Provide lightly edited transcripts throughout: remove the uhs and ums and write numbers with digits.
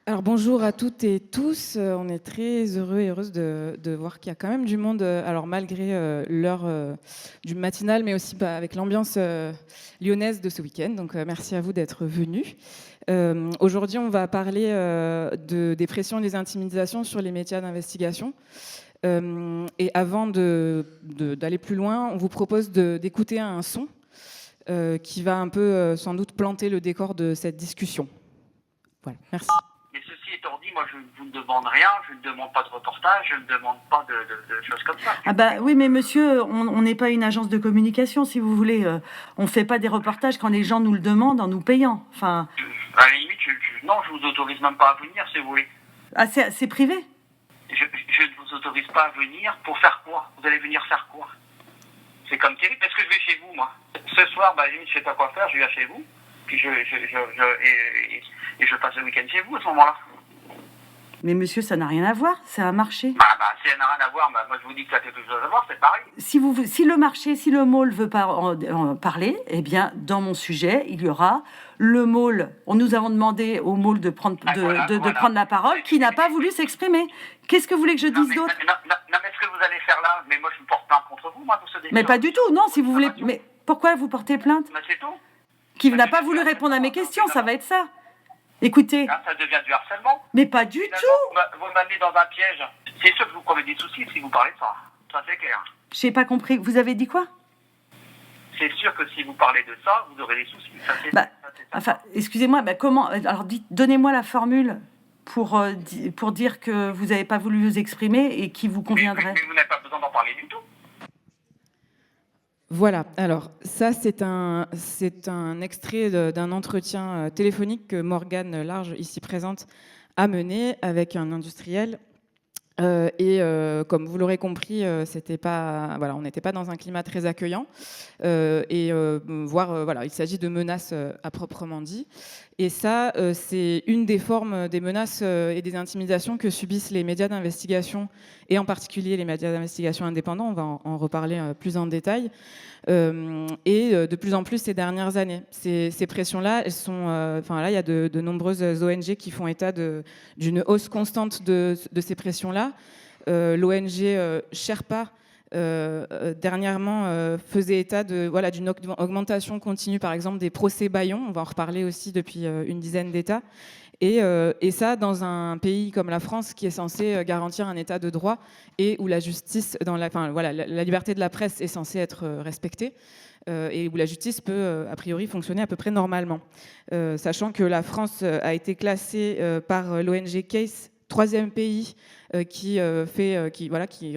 Alors bonjour à toutes et tous. On est très heureux et heureuses de voir qu'il y a quand même du monde, alors malgré l'heure du matinal, mais aussi avec l'ambiance lyonnaise de ce week-end. Donc merci à vous d'être venus. Aujourd'hui, on va parler des pressions et des intimidations sur les médias d'investigation. Et avant d'aller plus loin, on vous propose d'écouter un son qui va un peu sans doute planter le décor de cette discussion. Voilà, merci. Mais ceci étant dit, moi je ne vous demande rien, je ne demande pas de reportage, je ne demande pas de choses comme ça. Ah bah oui, mais monsieur, on n'est pas une agence de communication, si vous voulez. On ne fait pas des reportages quand les gens nous le demandent en nous payant. Enfin, À la limite, non, je vous autorise même pas à venir si vous voulez. ah, c'est privé. Je ne vous autorise pas à venir pour faire quoi? Vous allez venir faire quoi? C'est comme terrible, parce que je vais chez vous, moi. Ce soir, à la limite, je sais pas quoi faire, je viens chez vous, puis je passe le week-end chez vous à ce moment-là. Mais monsieur, ça n'a rien à voir, c'est un marché. Si elle n'a rien à voir, moi je vous dis que ça a quelque chose à voir, c'est pareil. Si le marché, si le mall veut pas en parler, eh bien, dans mon sujet, il y aura le mall. Nous avons demandé au mall de prendre prendre la parole, qui n'a pas voulu s'exprimer. Qu'est-ce que vous voulez que je dise d'autre? Non, mais ce que vous allez faire là, mais moi je me porte plainte contre vous, moi, pour ce défi. Mais pas du tout, non, si vous voulez. Mais pourquoi vous portez plainte? Mais c'est tout. Qui n'a pas voulu répondre à mes questions, ça va être ça. Écoutez. Là, ça devient du harcèlement. Mais pas du tout. Vous m'amenez dans un piège. C'est sûr que vous prenez des soucis si vous parlez de ça. Ça, c'est clair. J'ai pas compris. Vous avez dit quoi? C'est sûr que si vous parlez de ça, vous aurez des soucis. Ça, enfin, excusez-moi, comment... Alors, donnez-moi la formule pour dire que vous n'avez pas voulu vous exprimer et qui vous conviendrait. Mais vous n'avez pas besoin d'en parler du tout. Voilà, alors ça c'est un extrait d'un entretien téléphonique que Morgane Large, ici présente, a mené avec un industriel. Comme vous l'aurez compris, on n'était pas dans un climat très accueillant, il s'agit de menaces à proprement dit. Et ça, c'est une des formes des menaces et des intimidations que subissent les médias d'investigation, et en particulier les médias d'investigation indépendants. On va en reparler plus en détail. De plus en plus ces dernières années. Ces pressions-là, elles sont, là, il y a de nombreuses ONG qui font état d'une hausse constante de ces pressions-là. L'ONG Sherpa dernièrement faisait état d'une augmentation continue, par exemple, des procès bâillons. On va en reparler aussi depuis une dizaine d'États. Et ça, dans un pays comme la France, qui est censé garantir un état de droit et où la justice, la liberté de la presse est censée être respectée, et où la justice peut, a priori, fonctionner à peu près normalement. Sachant que la France a été classée par l'ONG CASE, 3e pays qui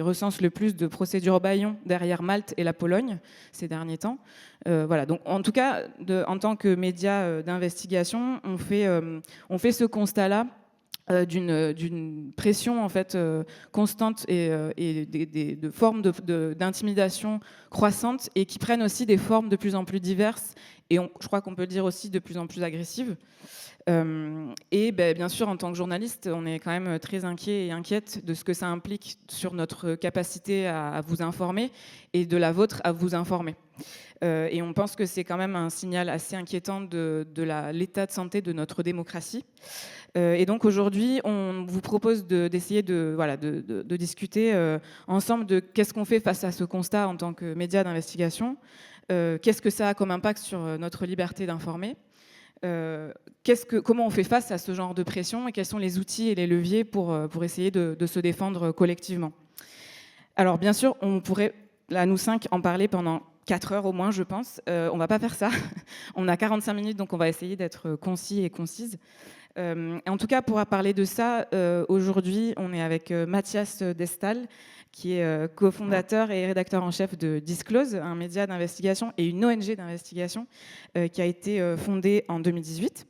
recense le plus de procédures bâillons derrière Malte et la Pologne ces derniers temps. Donc en tout cas, en tant que média d'investigation, on fait ce constat-là d'une pression en fait constante et de formes d'intimidation croissantes, et qui prennent aussi des formes de plus en plus diverses et je crois qu'on peut le dire aussi de plus en plus agressives. Bien sûr, en tant que journaliste, on est quand même très inquiet et inquiète de ce que ça implique sur notre capacité à vous informer et de la vôtre à vous informer. Et on pense que c'est quand même un signal assez inquiétant de l'état de santé de notre démocratie. Et donc aujourd'hui, on vous propose d'essayer de discuter ensemble de qu'est-ce qu'on fait face à ce constat en tant que média d'investigation, qu'est-ce que ça a comme impact sur notre liberté d'informer, comment on fait face à ce genre de pression et quels sont les outils et les leviers pour essayer de se défendre collectivement. Alors bien sûr, on pourrait, là, nous 5, en parler pendant 4 heures au moins, je pense. On ne va pas faire ça. On a 45 minutes, donc on va essayer d'être concis et concise. En tout cas, pour parler de ça, aujourd'hui, on est avec Mathias Destal, qui est cofondateur et rédacteur en chef de Disclose, un média d'investigation et une ONG d'investigation qui a été fondée en 2018.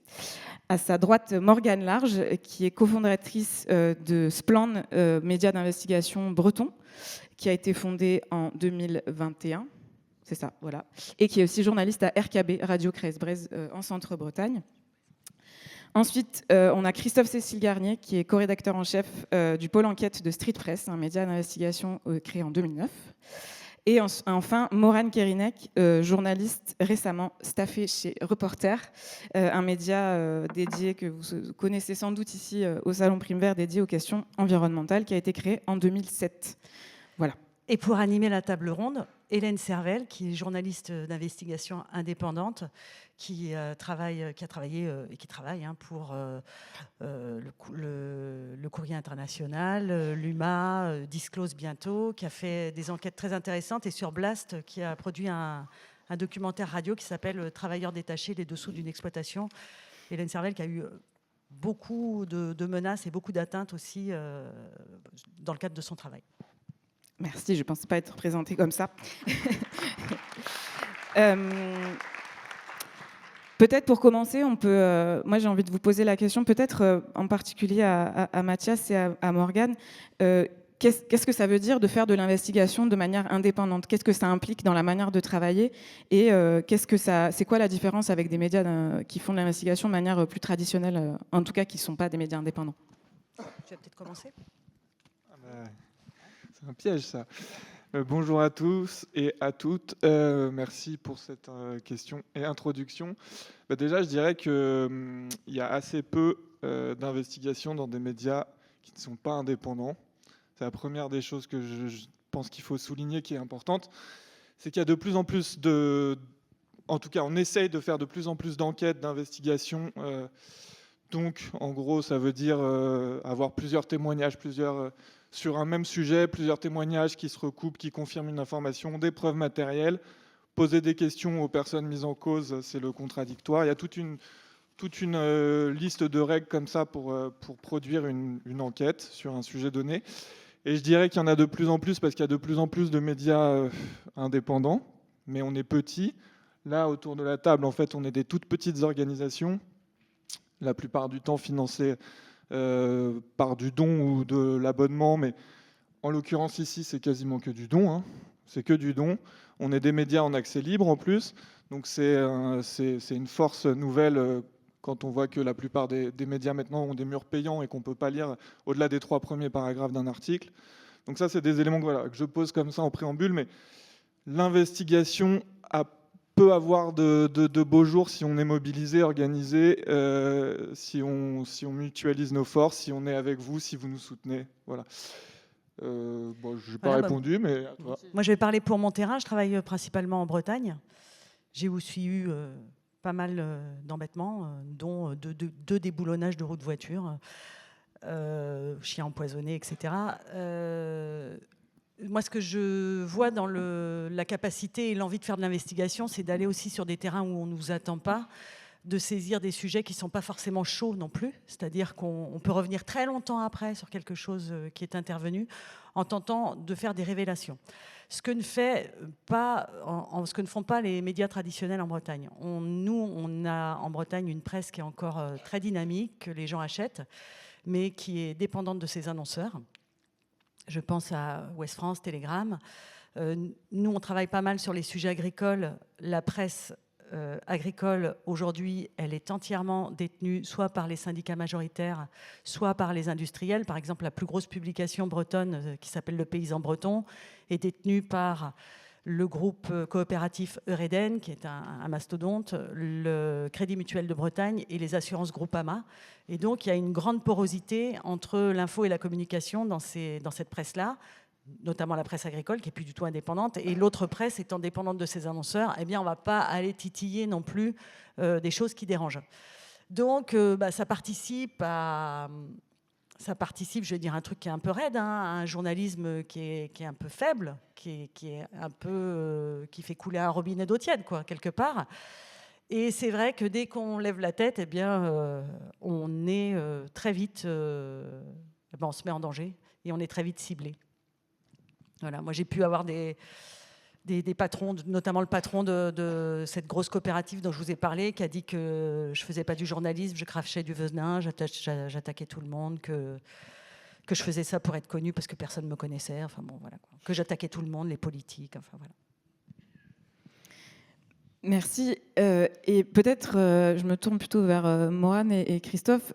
À sa droite, Morgane Large, qui est cofondatrice de Splan, média d'investigation breton, qui a été fondé en 2021. C'est ça, voilà. Et qui est aussi journaliste à RKB, Radio Crèze-Brez, en Centre-Bretagne. Ensuite, on a Christophe Cécile Garnier, qui est co-rédacteur en chef du pôle enquête de Street Press, un média d'investigation créé en 2009. Et enfin, Morane Kerinek, journaliste récemment staffée chez Reporter, un média dédié que vous connaissez sans doute ici au Salon Prime Vert, dédié aux questions environnementales, qui a été créé en 2007. Voilà. Et pour animer la table ronde, Hélène Servel, qui est journaliste d'investigation indépendante, qui a travaillé et qui travaille pour le Courrier international, l'UMA, Disclose bientôt, qui a fait des enquêtes très intéressantes, et sur Blast, qui a produit un documentaire radio qui s'appelle « Travailleurs détachés, les dessous d'une exploitation ». Hélène Servel qui a eu beaucoup de menaces et beaucoup d'atteintes aussi dans le cadre de son travail. Merci, je ne pense pas être présentée comme ça. Peut-être pour commencer, on peut, moi j'ai envie de vous poser la question, peut-être en particulier à Mathias et à Morgane, qu'est-ce que ça veut dire de faire de l'investigation de manière indépendante? Qu'est-ce que ça implique dans la manière de travailler? Et c'est quoi la différence avec des médias qui font de l'investigation de manière plus traditionnelle, en tout cas qui ne sont pas des médias indépendants? Tu vas peut-être commencer. C'est un piège, ça. Bonjour à tous et à toutes. Merci pour cette question et introduction. Déjà, je dirais qu'il y a assez peu d'investigations dans des médias qui ne sont pas indépendants. C'est la première des choses que je pense qu'il faut souligner, qui est importante. C'est qu'il y a de plus en plus en tout cas, on essaye de faire de plus en plus d'enquêtes, d'investigations. Donc, en gros, ça veut dire avoir plusieurs témoignages, sur un même sujet, plusieurs témoignages qui se recoupent, qui confirment une information, des preuves matérielles, poser des questions aux personnes mises en cause, c'est le contradictoire. Il y a toute une liste de règles comme ça pour produire une enquête sur un sujet donné. Et je dirais qu'il y en a de plus en plus parce qu'il y a de plus en plus de médias indépendants, mais on est petits. Là, autour de la table, en fait, on est des toutes petites organisations, la plupart du temps financées par du don ou de l'abonnement, mais en l'occurrence ici, c'est quasiment que du don. Hein. C'est que du don. On est des médias en accès libre en plus, donc c'est une force nouvelle quand on voit que la plupart des médias maintenant ont des murs payants et qu'on ne peut pas lire au-delà des 3 premiers paragraphes d'un article. Donc ça, c'est des éléments que je pose comme ça en préambule, mais l'investigation peut avoir de beaux jours si on est mobilisé, organisé, si on mutualise nos forces, si on est avec vous, si vous nous soutenez. Voilà. Je n'ai pas répondu, mais à toi. Moi, je vais parler pour mon terrain. Je travaille principalement en Bretagne. J'ai aussi eu pas mal d'embêtements, dont deux déboulonnages de roues de voiture, chiens empoisonnés, etc. Moi, ce que je vois dans la capacité et l'envie de faire de l'investigation, c'est d'aller aussi sur des terrains où on ne nous attend pas, de saisir des sujets qui ne sont pas forcément chauds non plus. C'est-à-dire qu'on peut revenir très longtemps après sur quelque chose qui est intervenu en tentant de faire des révélations. Ce que ne font pas les médias traditionnels en Bretagne. On a en Bretagne une presse qui est encore très dynamique, que les gens achètent, mais qui est dépendante de ses annonceurs. Je pense à Ouest France, Télégramme. Nous, on travaille pas mal sur les sujets agricoles. La presse agricole, aujourd'hui, elle est entièrement détenue soit par les syndicats majoritaires, soit par les industriels. Par exemple, la plus grosse publication bretonne, qui s'appelle Le Paysan breton, est détenue par le groupe coopératif Eureden, qui est un mastodonte, le Crédit Mutuel de Bretagne et les assurances Groupama. Et donc, il y a une grande porosité entre l'info et la communication dans cette presse-là, notamment la presse agricole, qui n'est plus du tout indépendante, et l'autre presse étant dépendante de ses annonceurs, eh bien, on ne va pas aller titiller non plus des choses qui dérangent. Donc, ça participe, je vais dire un truc qui est un peu raide, hein, un journalisme qui est un peu faible, qui fait couler un robinet d'eau tiède, quoi, quelque part. Et c'est vrai que dès qu'on lève la tête, eh bien, on est très vite, on se met en danger et on est très vite ciblé. Voilà, moi j'ai pu avoir des patrons, notamment le patron de cette grosse coopérative dont je vous ai parlé, qui a dit que je faisais pas du journalisme, je crachais du venin, j'attaquais tout le monde, que je faisais ça pour être connu parce que personne me connaissait, enfin bon voilà, quoi. Que j'attaquais tout le monde, les politiques, enfin voilà. Merci. Et peut-être, je me tourne plutôt vers Morane et Christophe.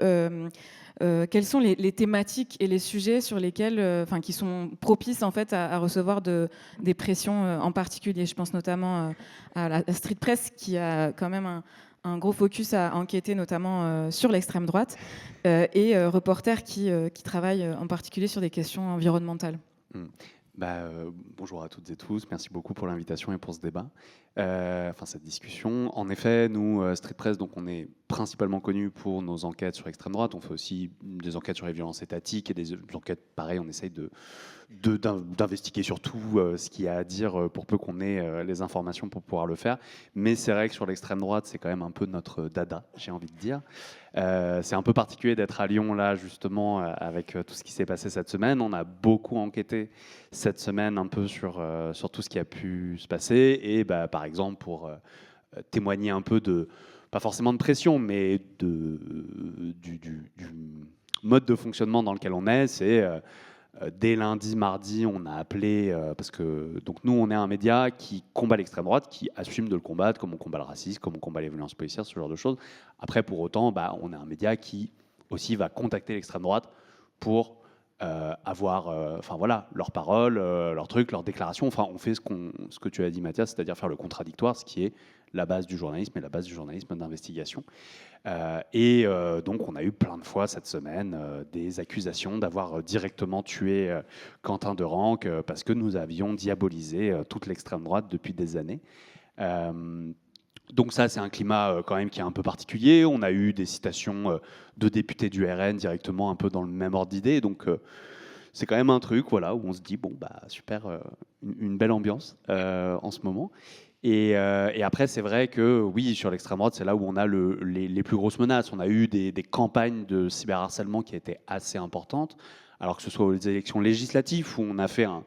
quelles sont les thématiques et les sujets sur lesquels, qui sont propices en fait à recevoir des pressions en particulier. Je pense notamment à la street press qui a quand même un gros focus à enquêter notamment sur l'extrême droite et Reporter qui travaille en particulier sur des questions environnementales. Bonjour à toutes et tous, merci beaucoup pour l'invitation et pour ce débat, cette discussion. En effet, nous, Street Press, donc on est principalement connus pour nos enquêtes sur l'extrême droite. On fait aussi des enquêtes sur les violences étatiques et des enquêtes, pareil, on essaye d'investiguer sur tout ce qu'il y a à dire pour peu qu'on ait les informations pour pouvoir le faire. Mais c'est vrai que sur l'extrême droite, c'est quand même un peu notre dada, j'ai envie de dire. C'est un peu particulier d'être à Lyon, là, justement, avec tout ce qui s'est passé cette semaine. On a beaucoup enquêté cette semaine un peu sur tout ce qui a pu se passer. Et par exemple, pour témoigner un peu de, pas forcément de pression, mais du mode de fonctionnement dans lequel on est, c'est dès lundi, mardi, on a appelé, parce que donc nous, on est un média qui combat l'extrême droite, qui assume de le combattre, comme on combat le racisme, comme on combat les violences policières, ce genre de choses. Après, pour autant, on est un média qui aussi va contacter l'extrême droite pour avoir leurs paroles, leurs trucs, leurs déclarations. Enfin, on fait ce que tu as dit, Mathias, c'est-à-dire faire le contradictoire, ce qui est la base du journalisme et la base du journalisme d'investigation. Donc, on a eu plein de fois cette semaine des accusations d'avoir directement tué Quentin Derenque parce que nous avions diabolisé toute l'extrême droite depuis des années. Donc ça, c'est un climat quand même qui est un peu particulier. On a eu des citations de députés du RN directement un peu dans le même ordre d'idée. Donc c'est quand même un truc où on se dit, super, une belle ambiance en ce moment. Et après, c'est vrai que oui, sur l'extrême droite, c'est là où on a les plus grosses menaces. On a eu des campagnes de cyberharcèlement qui étaient assez importantes, alors que ce soit aux élections législatives où on a fait un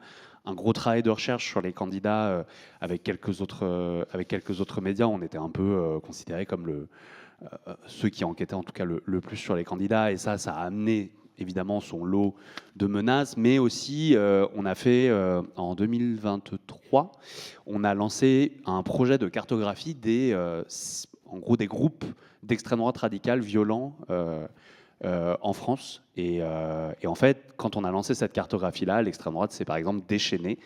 gros travail de recherche sur les candidats avec quelques autres médias. On était un peu considérés comme ceux qui enquêtaient en tout cas le plus sur les candidats. Et ça a amené évidemment son lot de menaces, mais aussi on a fait en 2023, on a lancé un projet de cartographie en gros des groupes d'extrême droite radicale violents en France. Et en fait, quand on a lancé cette cartographie-là, l'extrême droite s'est par exemple déchaînée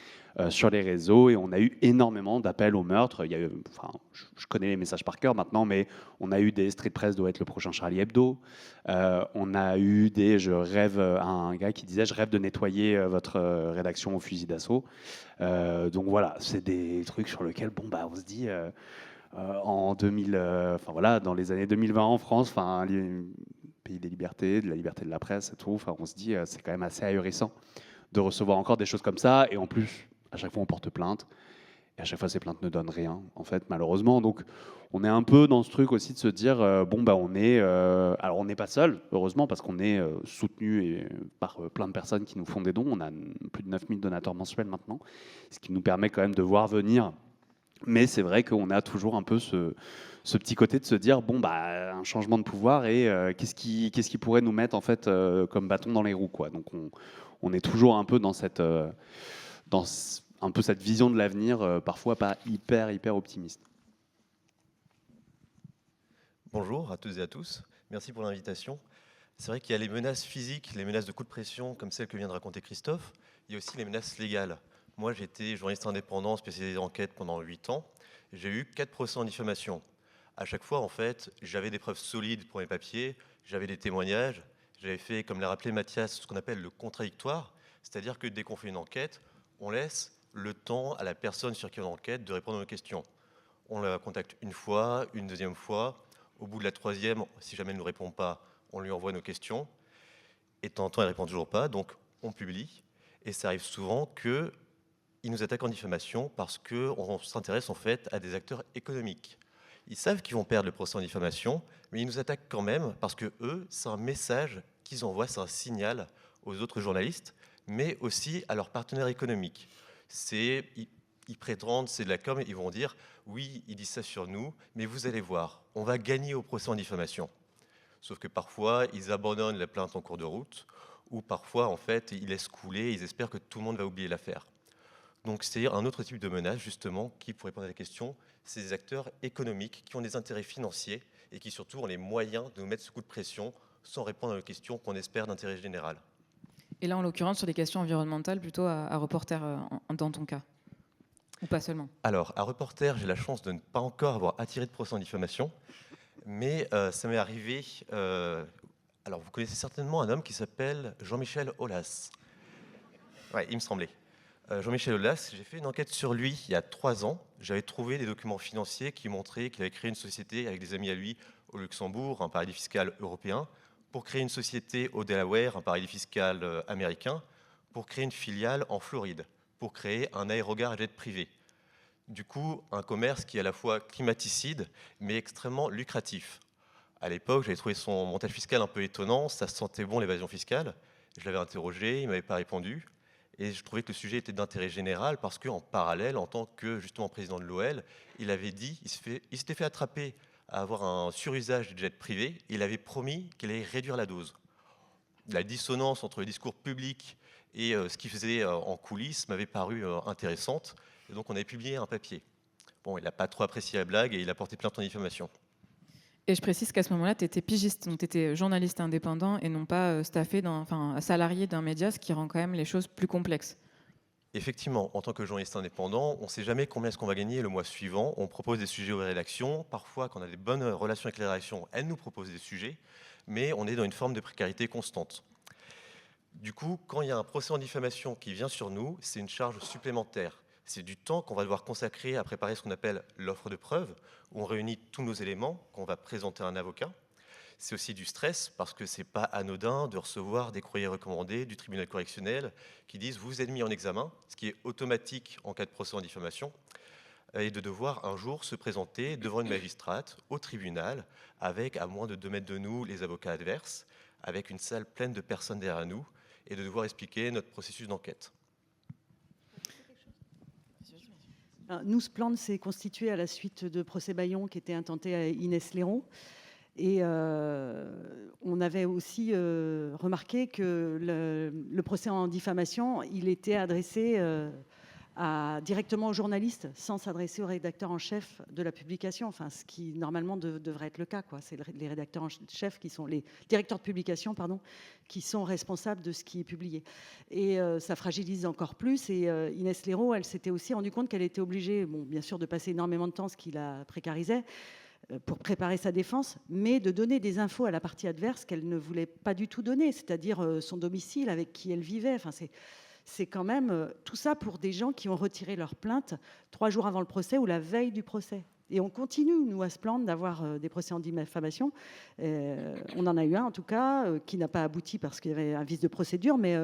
sur les réseaux et on a eu énormément d'appels au meurtre. Je connais les messages par cœur maintenant, mais on a eu des Street Press doit être le prochain Charlie Hebdo. On a eu un gars qui disait « Je rêve de nettoyer votre rédaction au fusil d'assaut ». Donc voilà, c'est des trucs sur lesquels on se dit dans les années 2020 en France, pays des libertés, de la liberté de la presse et tout. On se dit, c'est quand même assez ahurissant de recevoir encore des choses comme ça. Et en plus, à chaque fois, on porte plainte. Et à chaque fois, ces plaintes ne donnent rien, en fait, malheureusement. Donc, on est un peu dans ce truc aussi de se dire, on est... alors, on n'est pas seul, heureusement, parce qu'on est soutenu par plein de personnes qui nous font des dons. On a plus de 9000 donateurs mensuels maintenant, ce qui nous permet quand même de voir venir. Mais c'est vrai qu'on a toujours un peu ce petit côté de se dire un changement de pouvoir et qu'est-ce qui pourrait nous mettre en fait comme bâton dans les roues, quoi. Donc on est toujours un peu dans un peu cette vision de l'avenir, parfois pas hyper optimiste. Bonjour à toutes et à tous, merci pour l'invitation. C'est vrai qu'il y a les menaces physiques, les menaces de coups de pression comme celle que vient de raconter Christophe. Il y a aussi les menaces légales. Moi, j'étais journaliste indépendant, spécialisé d'enquête pendant 8 ans. J'ai eu 4 procès en diffamation. À chaque fois, en fait, j'avais des preuves solides pour mes papiers, j'avais des témoignages. J'avais fait, comme l'a rappelé Mathias, ce qu'on appelle le contradictoire. C'est-à-dire que dès qu'on fait une enquête, on laisse le temps à la personne sur qui on enquête de répondre aux questions. On la contacte une fois, une deuxième fois. Au bout de la troisième, si jamais elle ne nous répond pas, on lui envoie nos questions. Et de temps en temps, elle ne répond toujours pas, donc on publie. Et ça arrive souvent que ils nous attaquent en diffamation parce qu'on s'intéresse en fait à des acteurs économiques. Ils savent qu'ils vont perdre le procès en diffamation, mais ils nous attaquent quand même parce que eux, c'est un message qu'ils envoient, c'est un signal aux autres journalistes, mais aussi à leurs partenaires économiques. Ils prétendent, c'est de la com, ils vont dire « oui, ils disent ça sur nous, mais vous allez voir, on va gagner au procès en diffamation ». Sauf que parfois, ils abandonnent la plainte en cours de route, ou parfois, en fait, ils laissent couler, ils espèrent que tout le monde va oublier l'affaire. Donc c'est un autre type de menace, justement, qui, pour répondre à la question, c'est des acteurs économiques qui ont des intérêts financiers et qui surtout ont les moyens de nous mettre ce coup de pression sans répondre à une question qu'on espère d'intérêt général. Et là, en l'occurrence, sur les questions environnementales, plutôt à Reporter dans ton cas, ou pas seulement? Alors, à Reporter, j'ai la chance de ne pas encore avoir attiré de procès en diffamation, mais ça m'est arrivé... alors, vous connaissez certainement un homme qui s'appelle Jean-Michel Aulas. Ouais, il me semblait. Jean-Michel Aulas, j'ai fait une enquête sur lui il y a 3 ans. J'avais trouvé des documents financiers qui montraient qu'il avait créé une société avec des amis à lui au Luxembourg, un paradis fiscal européen, pour créer une société au Delaware, un paradis fiscal américain, pour créer une filiale en Floride, pour créer un aérogare à jet privé. Du coup, un commerce qui est à la fois climaticide, mais extrêmement lucratif. À l'époque, j'avais trouvé son montage fiscal un peu étonnant, ça sentait bon l'évasion fiscale. Je l'avais interrogé, il ne m'avait pas répondu. Et je trouvais que le sujet était d'intérêt général parce qu'en parallèle, en tant que justement président de l'OL, il avait dit, il s'était fait attraper à avoir un surusage du jet privé, et il avait promis qu'il allait réduire la dose. La dissonance entre le discours public et ce qu'il faisait en coulisses m'avait paru intéressante. Et donc on avait publié un papier. Bon, il n'a pas trop apprécié la blague et il a porté plainte en diffamation. Et je précise qu'à ce moment-là, tu étais pigiste, donc tu étais journaliste indépendant et non pas salarié d'un média, ce qui rend quand même les choses plus complexes. Effectivement, en tant que journaliste indépendant, on ne sait jamais combien est-ce qu'on va gagner le mois suivant. On propose des sujets aux rédactions. Parfois, quand on a des bonnes relations avec les rédactions, elles nous proposent des sujets, mais on est dans une forme de précarité constante. Du coup, quand il y a un procès en diffamation qui vient sur nous, c'est une charge supplémentaire. C'est du temps qu'on va devoir consacrer à préparer ce qu'on appelle l'offre de preuves, où on réunit tous nos éléments qu'on va présenter à un avocat. C'est aussi du stress, parce que ce n'est pas anodin de recevoir des courriers recommandés du tribunal correctionnel qui disent « vous êtes mis en examen », ce qui est automatique en cas de procès en diffamation, et de devoir un jour se présenter devant une magistrate au tribunal, avec à moins de 2 mètres de nous les avocats adverses, avec une salle pleine de personnes derrière nous, et de devoir expliquer notre processus d'enquête. Nous, Splend s'est constitué à la suite de procès Bayon qui était intenté à Inès Léron. Et on avait aussi remarqué que le procès en diffamation, il était adressé directement aux journalistes sans s'adresser au rédacteur en chef de la publication, enfin, ce qui normalement devrait être le cas, quoi. C'est les rédacteurs en chef qui sont les directeurs de publication, pardon, qui sont responsables de ce qui est publié. Et ça fragilise encore plus. Et Inès Léron, elle s'était aussi rendue compte qu'elle était obligée, bon, bien sûr, de passer énormément de temps, ce qui la précarisait, pour préparer sa défense, mais de donner des infos à la partie adverse qu'elle ne voulait pas du tout donner, c'est-à-dire son domicile, avec qui elle vivait. Enfin, c'est quand même tout ça pour des gens qui ont retiré leur plainte 3 jours avant le procès ou la veille du procès. Et on continue, nous, à Splend, d'avoir des procès en diffamation. On en a eu un, en tout cas, qui n'a pas abouti parce qu'il y avait un vice de procédure, mais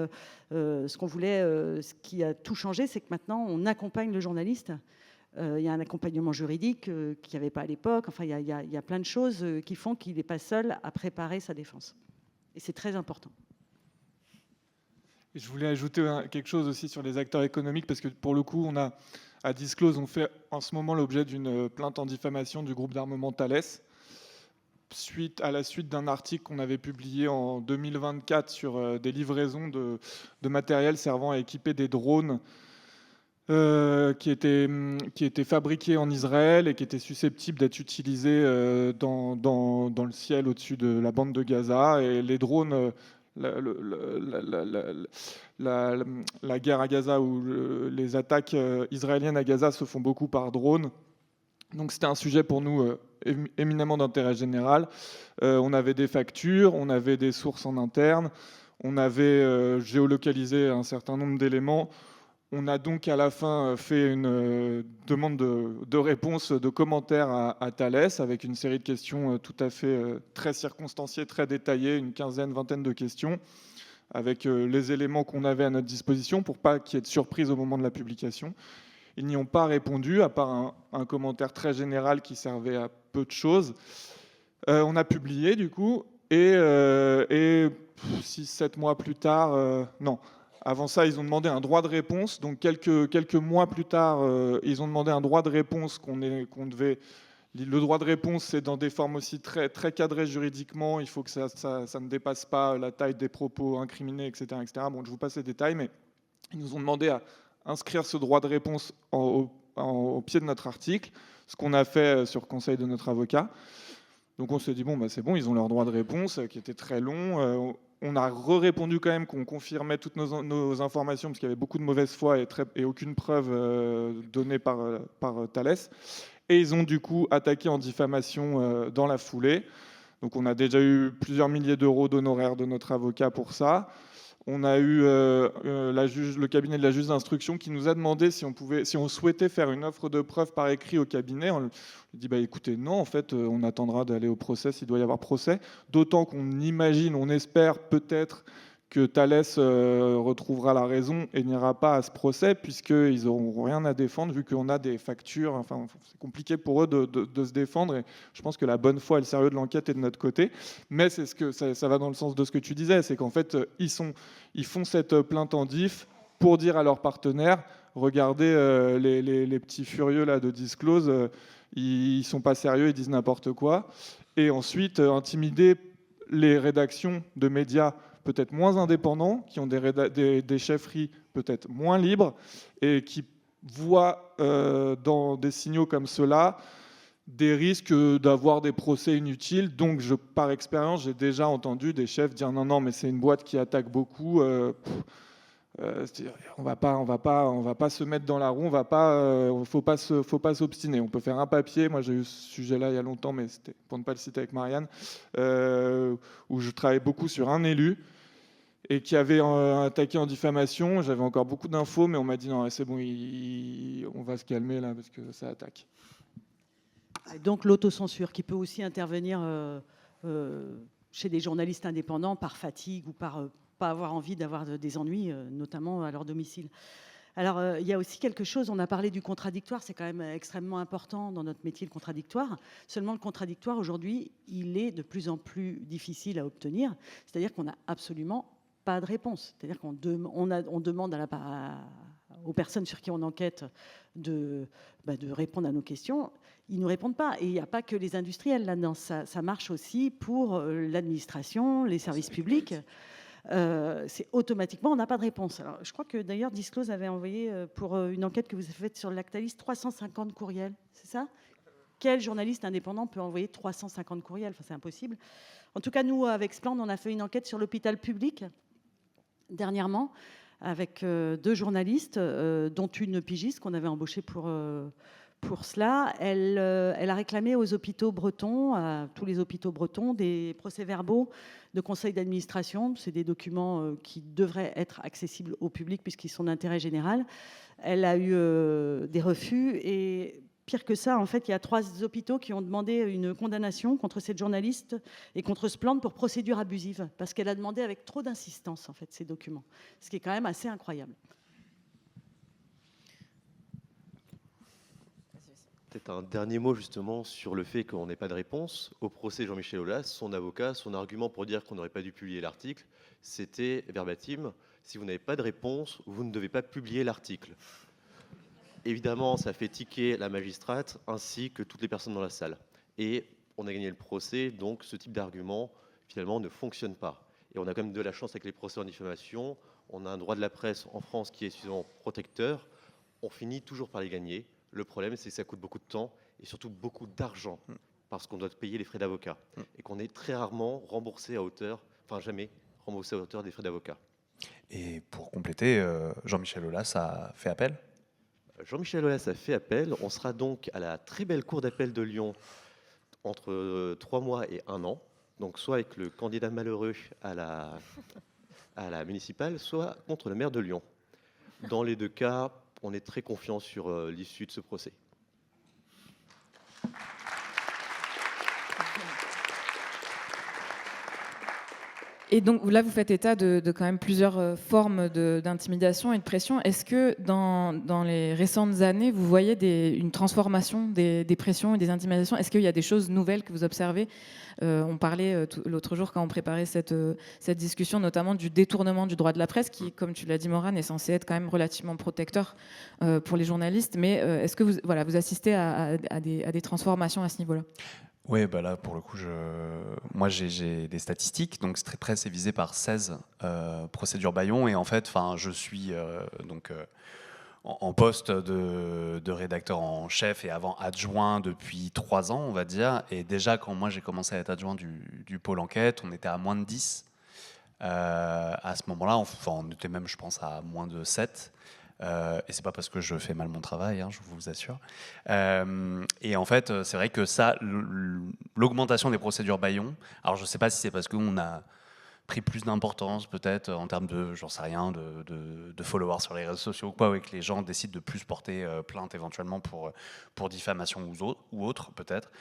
ce qu'on voulait, ce qui a tout changé, c'est que maintenant, on accompagne le journaliste. Il y a un accompagnement juridique qu'il n'y avait pas à l'époque. Enfin, il y a plein de choses qui font qu'il n'est pas seul à préparer sa défense. Et c'est très important. Et je voulais ajouter quelque chose aussi sur les acteurs économiques, parce que pour le coup, à Disclose, on fait en ce moment l'objet d'une plainte en diffamation du groupe d'armement Thales, à la suite d'un article qu'on avait publié en 2024 sur des livraisons de matériel servant à équiper des drones qui étaient fabriqués en Israël et qui étaient susceptibles d'être utilisés dans le ciel au-dessus de la bande de Gaza. Et les drones, la guerre à Gaza ou les attaques israéliennes à Gaza se font beaucoup par drone. Donc c'était un sujet pour nous éminemment d'intérêt général. On avait des factures, on avait des sources en interne, on avait géolocalisé un certain nombre d'éléments. On a donc à la fin fait une demande de réponse, de commentaires à Thales, avec une série de questions tout à fait très circonstanciées, très détaillées, une vingtaine de questions, avec les éléments qu'on avait à notre disposition pour pas qu'il y ait de surprise au moment de la publication. Ils n'y ont pas répondu, à part un commentaire très général qui servait à peu de choses. On a publié du coup, et 6-7 mois plus tard, non. Avant ça, ils ont demandé un droit de réponse. Donc, quelques mois plus tard, ils ont demandé un droit de réponse qu'on devait... Le droit de réponse, c'est dans des formes aussi très, très cadrées juridiquement. Il faut que ça ne dépasse pas la taille des propos incriminés, etc., etc. Bon, je vous passe les détails, mais ils nous ont demandé à inscrire ce droit de réponse au pied de notre article, ce qu'on a fait sur conseil de notre avocat. Donc on s'est dit, bon, bah, c'est bon, ils ont leur droit de réponse, qui était très long. On a répondu quand même qu'on confirmait toutes nos informations, parce qu'il y avait beaucoup de mauvaise foi et aucune preuve donnée par Thales. Et ils ont du coup attaqué en diffamation dans la foulée. Donc on a déjà eu plusieurs milliers d'euros d'honoraires de notre avocat pour ça. On a eu le cabinet de la juge d'instruction qui nous a demandé si on souhaitait faire une offre de preuve par écrit au cabinet. On lui dit écoutez, non, en fait, on attendra d'aller au procès s'il doit y avoir procès. D'autant qu'on imagine, on espère peut-être que Thales retrouvera la raison et n'ira pas à ce procès, puisqu'ils n'auront rien à défendre, vu qu'on a des factures. Enfin, c'est compliqué pour eux de se défendre. Et je pense que la bonne foi et le sérieux de l'enquête est de notre côté. Mais c'est ça va dans le sens de ce que tu disais, c'est qu'en fait, ils font cette plainte en diff pour dire à leurs partenaires, regardez les petits furieux là, de Disclose, ils ne sont pas sérieux, ils disent n'importe quoi. Et ensuite, intimider les rédactions de médias peut-être moins indépendants, qui ont des chefferies peut-être moins libres, et qui voient dans des signaux comme cela des risques d'avoir des procès inutiles. Donc, par expérience, j'ai déjà entendu des chefs dire non, mais c'est une boîte qui attaque beaucoup. On va pas se mettre dans la roue, faut pas s'obstiner. On peut faire un papier. Moi, j'ai eu ce sujet-là il y a longtemps, mais c'était pour ne pas le citer avec Marianne, où je travaillais beaucoup sur un élu et qui avait attaqué en diffamation. J'avais encore beaucoup d'infos, mais on m'a dit non, c'est bon, on va se calmer là parce que ça attaque. Et donc l'autocensure qui peut aussi intervenir chez des journalistes indépendants par fatigue ou par pas avoir envie d'avoir des ennuis, notamment à leur domicile. Alors, il y a aussi quelque chose, on a parlé du contradictoire, c'est quand même extrêmement important dans notre métier, le contradictoire. Seulement, le contradictoire, aujourd'hui, il est de plus en plus difficile à obtenir. C'est-à-dire qu'on n'a absolument pas de réponse. C'est-à-dire qu'on demande aux personnes sur qui on enquête de répondre à nos questions. Ils ne nous répondent pas. Et il n'y a pas que les industriels là-dedans. Ça marche aussi pour l'administration, les services publics. C'est automatiquement, on n'a pas de réponse. Alors, je crois que d'ailleurs Disclose avait envoyé pour une enquête que vous avez faite sur Lactalis 350 courriels, c'est ça? Quel journaliste indépendant peut envoyer 350 courriels? Enfin, c'est impossible. En tout cas, nous, avec Splend, on a fait une enquête sur l'hôpital public dernièrement avec 2 journalistes, dont une pigiste qu'on avait embauchée pour cela. Elle a réclamé aux hôpitaux bretons, à tous les hôpitaux bretons, des procès-verbaux de conseil d'administration. C'est des documents qui devraient être accessibles au public puisqu'ils sont d'intérêt général. Elle a eu des refus et pire que ça, en fait, il y a 3 hôpitaux qui ont demandé une condamnation contre cette journaliste et contre Splend pour procédure abusive parce qu'elle a demandé avec trop d'insistance, en fait, ces documents. Ce qui est quand même assez incroyable. Peut-être un dernier mot justement sur le fait qu'on n'ait pas de réponse. Au procès Jean-Michel Aulas, son avocat, son argument pour dire qu'on n'aurait pas dû publier l'article, c'était verbatim, si vous n'avez pas de réponse, vous ne devez pas publier l'article. Évidemment, ça fait tiquer la magistrate ainsi que toutes les personnes dans la salle. Et on a gagné le procès, donc ce type d'argument finalement ne fonctionne pas. Et on a quand même de la chance avec les procès en diffamation. On a un droit de la presse en France qui est suffisamment protecteur. On finit toujours par les gagner. Le problème, c'est que ça coûte beaucoup de temps et surtout beaucoup d'argent parce qu'on doit payer les frais d'avocat et qu'on est très rarement remboursé à hauteur, enfin jamais remboursé à hauteur des frais d'avocat. Et pour compléter, Jean-Michel Aulas a fait appel ? Jean-Michel Aulas a fait appel. On sera donc à la très belle cour d'appel de Lyon entre 3 mois et 1 an. Donc soit avec le candidat malheureux à la municipale, soit contre le maire de Lyon. Dans les 2 cas, on est très confiant sur l'issue de ce procès. Et donc là, vous faites état de quand même plusieurs formes d'intimidation et de pression. Est-ce que dans les récentes années, vous voyez une transformation des pressions et des intimidations? Est-ce qu'il y a des choses nouvelles que vous observez? On parlait l'autre jour, quand on préparait cette discussion, notamment du détournement du droit de la presse, qui, comme tu l'as dit, Morane, est censé être quand même relativement protecteur pour les journalistes. Mais est-ce que vous assistez à des transformations à ce niveau-là? Oui, bah là, pour le coup, moi, j'ai des statistiques. Donc, Street Press est visé par 16 procédures bâillons. Et en fait, je suis en poste de rédacteur en chef et avant adjoint depuis 3 ans, on va dire. Et déjà, quand moi j'ai commencé à être adjoint du pôle enquête, on était à moins de 10. À ce moment-là, on était même, je pense, à moins de 7. Et c'est pas parce que je fais mal mon travail, hein, je vous assure. Et en fait, c'est vrai que ça, l'augmentation des procédures bâillons, alors je sais pas si c'est parce qu'on a pris plus d'importance peut-être en termes de, j'en sais rien, de followers sur les réseaux sociaux ou quoi, et que les gens décident de plus porter plainte éventuellement pour diffamation ou autre peut-être.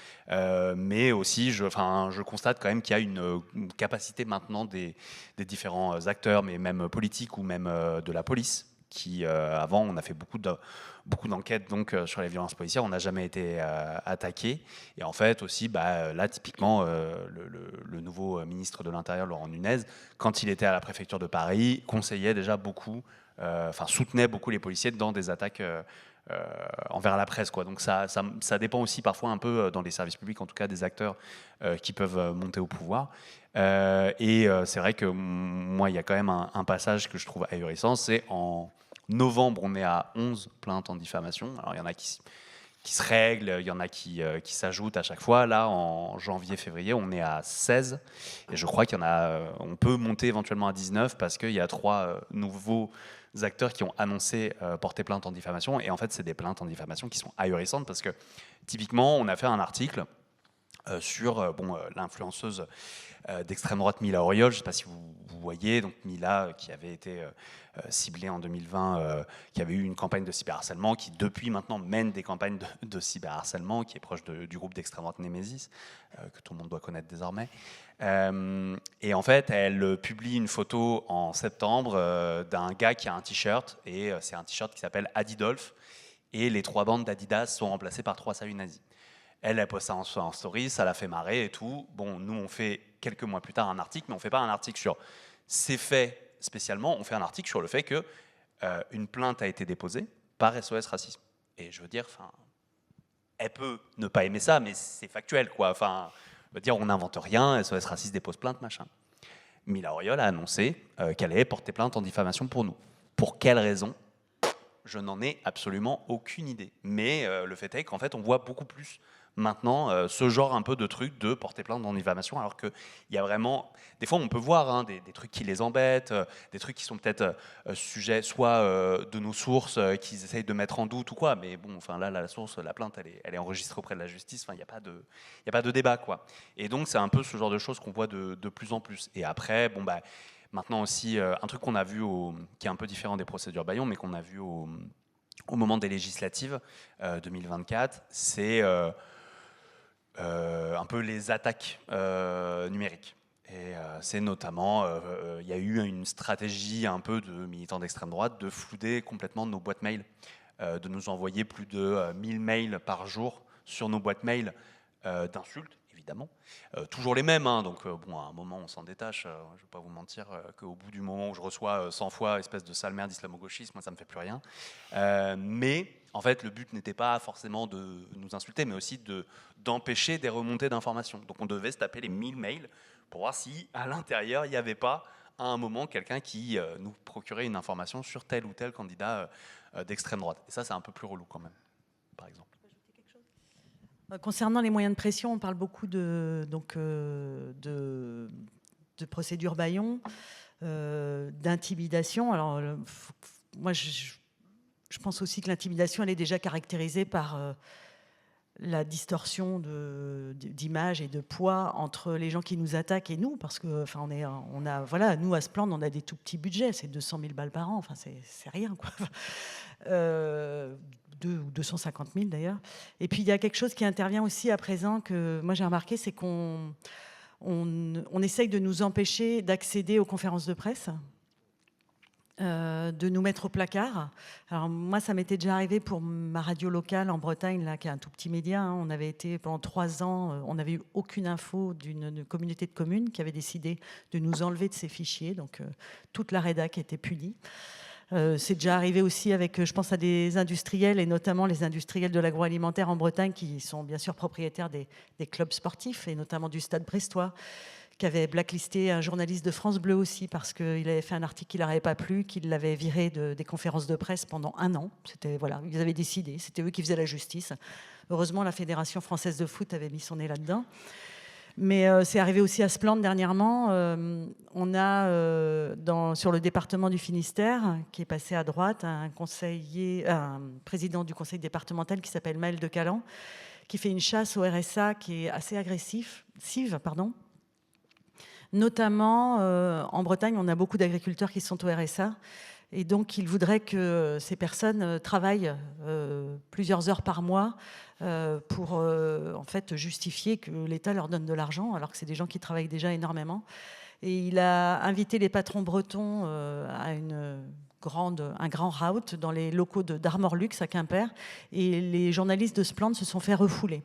Mais aussi, je constate quand même qu'il y a une capacité maintenant des différents acteurs, mais même politiques ou même de la police, qui avant on a fait beaucoup d'enquêtes donc sur les violences policières, on n'a jamais été attaqué. Et en fait aussi, là typiquement, le nouveau ministre de l'Intérieur, Laurent Nunez, quand il était à la préfecture de Paris, conseillait déjà beaucoup, soutenait beaucoup les policiers dans des attaques envers la presse, quoi. Donc ça dépend aussi parfois un peu dans les services publics, en tout cas des acteurs qui peuvent monter au pouvoir. Et c'est vrai que moi, il y a quand même un passage que je trouve ahurissant, c'est en novembre, on est à 11 plaintes en diffamation. Alors, il y en a qui se règlent, il y en a qui s'ajoutent à chaque fois. Là, en janvier, février, on est à 16. Et je crois qu'il y en a... on peut monter éventuellement à 19 parce qu'il y a 3 nouveaux acteurs qui ont annoncé porter plainte en diffamation. Et en fait, c'est des plaintes en diffamation qui sont ahurissantes parce que, typiquement, on a fait un article sur l'influenceuse d'extrême droite Mila Auriol. Je ne sais pas si vous voyez, donc Mila qui avait été ciblée en 2020, qui avait eu une campagne de cyberharcèlement, qui depuis maintenant mène des campagnes de cyberharcèlement, qui est proche du groupe d'extrême droite Némésis, que tout le monde doit connaître désormais. Et en fait, elle publie une photo en septembre d'un gars qui a un t-shirt, et c'est un t-shirt qui s'appelle Adidolf, et les 3 bandes d'Adidas sont remplacées par 3 saluts nazis. Elle poste ça en story, ça la fait marrer et tout. Bon, nous, on fait quelques mois plus tard un article, mais on ne fait pas un article sur ces faits spécialement, on fait un article sur le fait qu'une plainte a été déposée par SOS Racisme. Et je veux dire, elle peut ne pas aimer ça, mais c'est factuel, quoi. Je veux dire, on n'invente rien, SOS Racisme dépose plainte, machin. Mila Auriol a annoncé qu'elle allait porter plainte en diffamation pour nous. Pour quelle raison ? Je n'en ai absolument aucune idée. Mais le fait est qu'en fait, on voit beaucoup plus maintenant ce genre un peu de truc de porter plainte en diffamation, alors qu'il y a vraiment... Des fois, on peut voir des trucs qui les embêtent, des trucs qui sont peut-être sujets soit de nos sources qu'ils essayent de mettre en doute ou quoi, mais bon, là, la source, la plainte, elle est enregistrée auprès de la justice, il n'y a pas de débat, quoi. Et donc, c'est un peu ce genre de choses qu'on voit de plus en plus. Et après, maintenant aussi, un truc qu'on a vu, qui est un peu différent des procédures Bayon, mais qu'on a vu au moment des législatives 2024, c'est un peu les attaques numériques. Et c'est notamment, il y a eu une stratégie un peu de militants d'extrême droite de flouder complètement nos boîtes mail, de nous envoyer plus de 1000 mails par jour sur nos boîtes mail d'insultes, évidemment. Toujours les mêmes, hein, donc à un moment on s'en détache. Je ne vais pas vous mentir qu'au bout du moment où je reçois 100 fois espèce de sale merde islamo-gauchiste, moi ça ne me fait plus rien. Mais en fait, le but n'était pas forcément de nous insulter, mais aussi d'empêcher des remontées d'informations. Donc on devait se taper les 1000 mails pour voir si à l'intérieur il n'y avait pas à un moment quelqu'un qui nous procurait une information sur tel ou tel candidat d'extrême droite. Et ça, c'est un peu plus relou quand même, par exemple. Concernant les moyens de pression, on parle beaucoup de procédures Bayon, d'intimidation. Alors, moi, je pense aussi que l'intimidation, elle est déjà caractérisée par la distorsion d'image et de poids entre les gens qui nous attaquent et nous, parce que, nous, à Splendide, on a des tout petits budgets, c'est 200 000 balles par an, c'est rien, quoi. 250 000 d'ailleurs. Et puis il y a quelque chose qui intervient aussi à présent que moi j'ai remarqué, c'est qu'on essaye de nous empêcher d'accéder aux conférences de presse, de nous mettre au placard. Alors moi, ça m'était déjà arrivé pour ma radio locale en Bretagne, là, qui est un tout petit média. Hein. On avait été pendant 3 ans, on n'avait eu aucune info d'une communauté de communes qui avait décidé de nous enlever de ces fichiers. Donc toute la rédac était punie. C'est déjà arrivé aussi avec, je pense à des industriels, et notamment les industriels de l'agroalimentaire en Bretagne, qui sont bien sûr propriétaires des clubs sportifs, et notamment du Stade brestois, qui avait blacklisté un journaliste de France Bleu aussi, parce qu'il avait fait un article qui ne leur avait pas plu, qu'il l'avait viré des conférences de presse pendant 1 an. Voilà, ils avaient décidé, c'était eux qui faisaient la justice. Heureusement, la Fédération française de foot avait mis son nez là-dedans. Mais c'est arrivé aussi à Splendide dernièrement. On a sur le département du Finistère, qui est passé à droite, un président du conseil départemental qui s'appelle Maël de Calan, qui fait une chasse au RSA qui est assez agressive. Notamment en Bretagne, on a beaucoup d'agriculteurs qui sont au RSA. Et donc, il voudrait que ces personnes travaillent plusieurs heures par mois pour en fait justifier que l'État leur donne de l'argent, alors que c'est des gens qui travaillent déjà énormément. Et il a invité les patrons bretons à un grand rout dans les locaux d'Armor Luxe à Quimper. Et les journalistes de Splendide se sont fait refouler.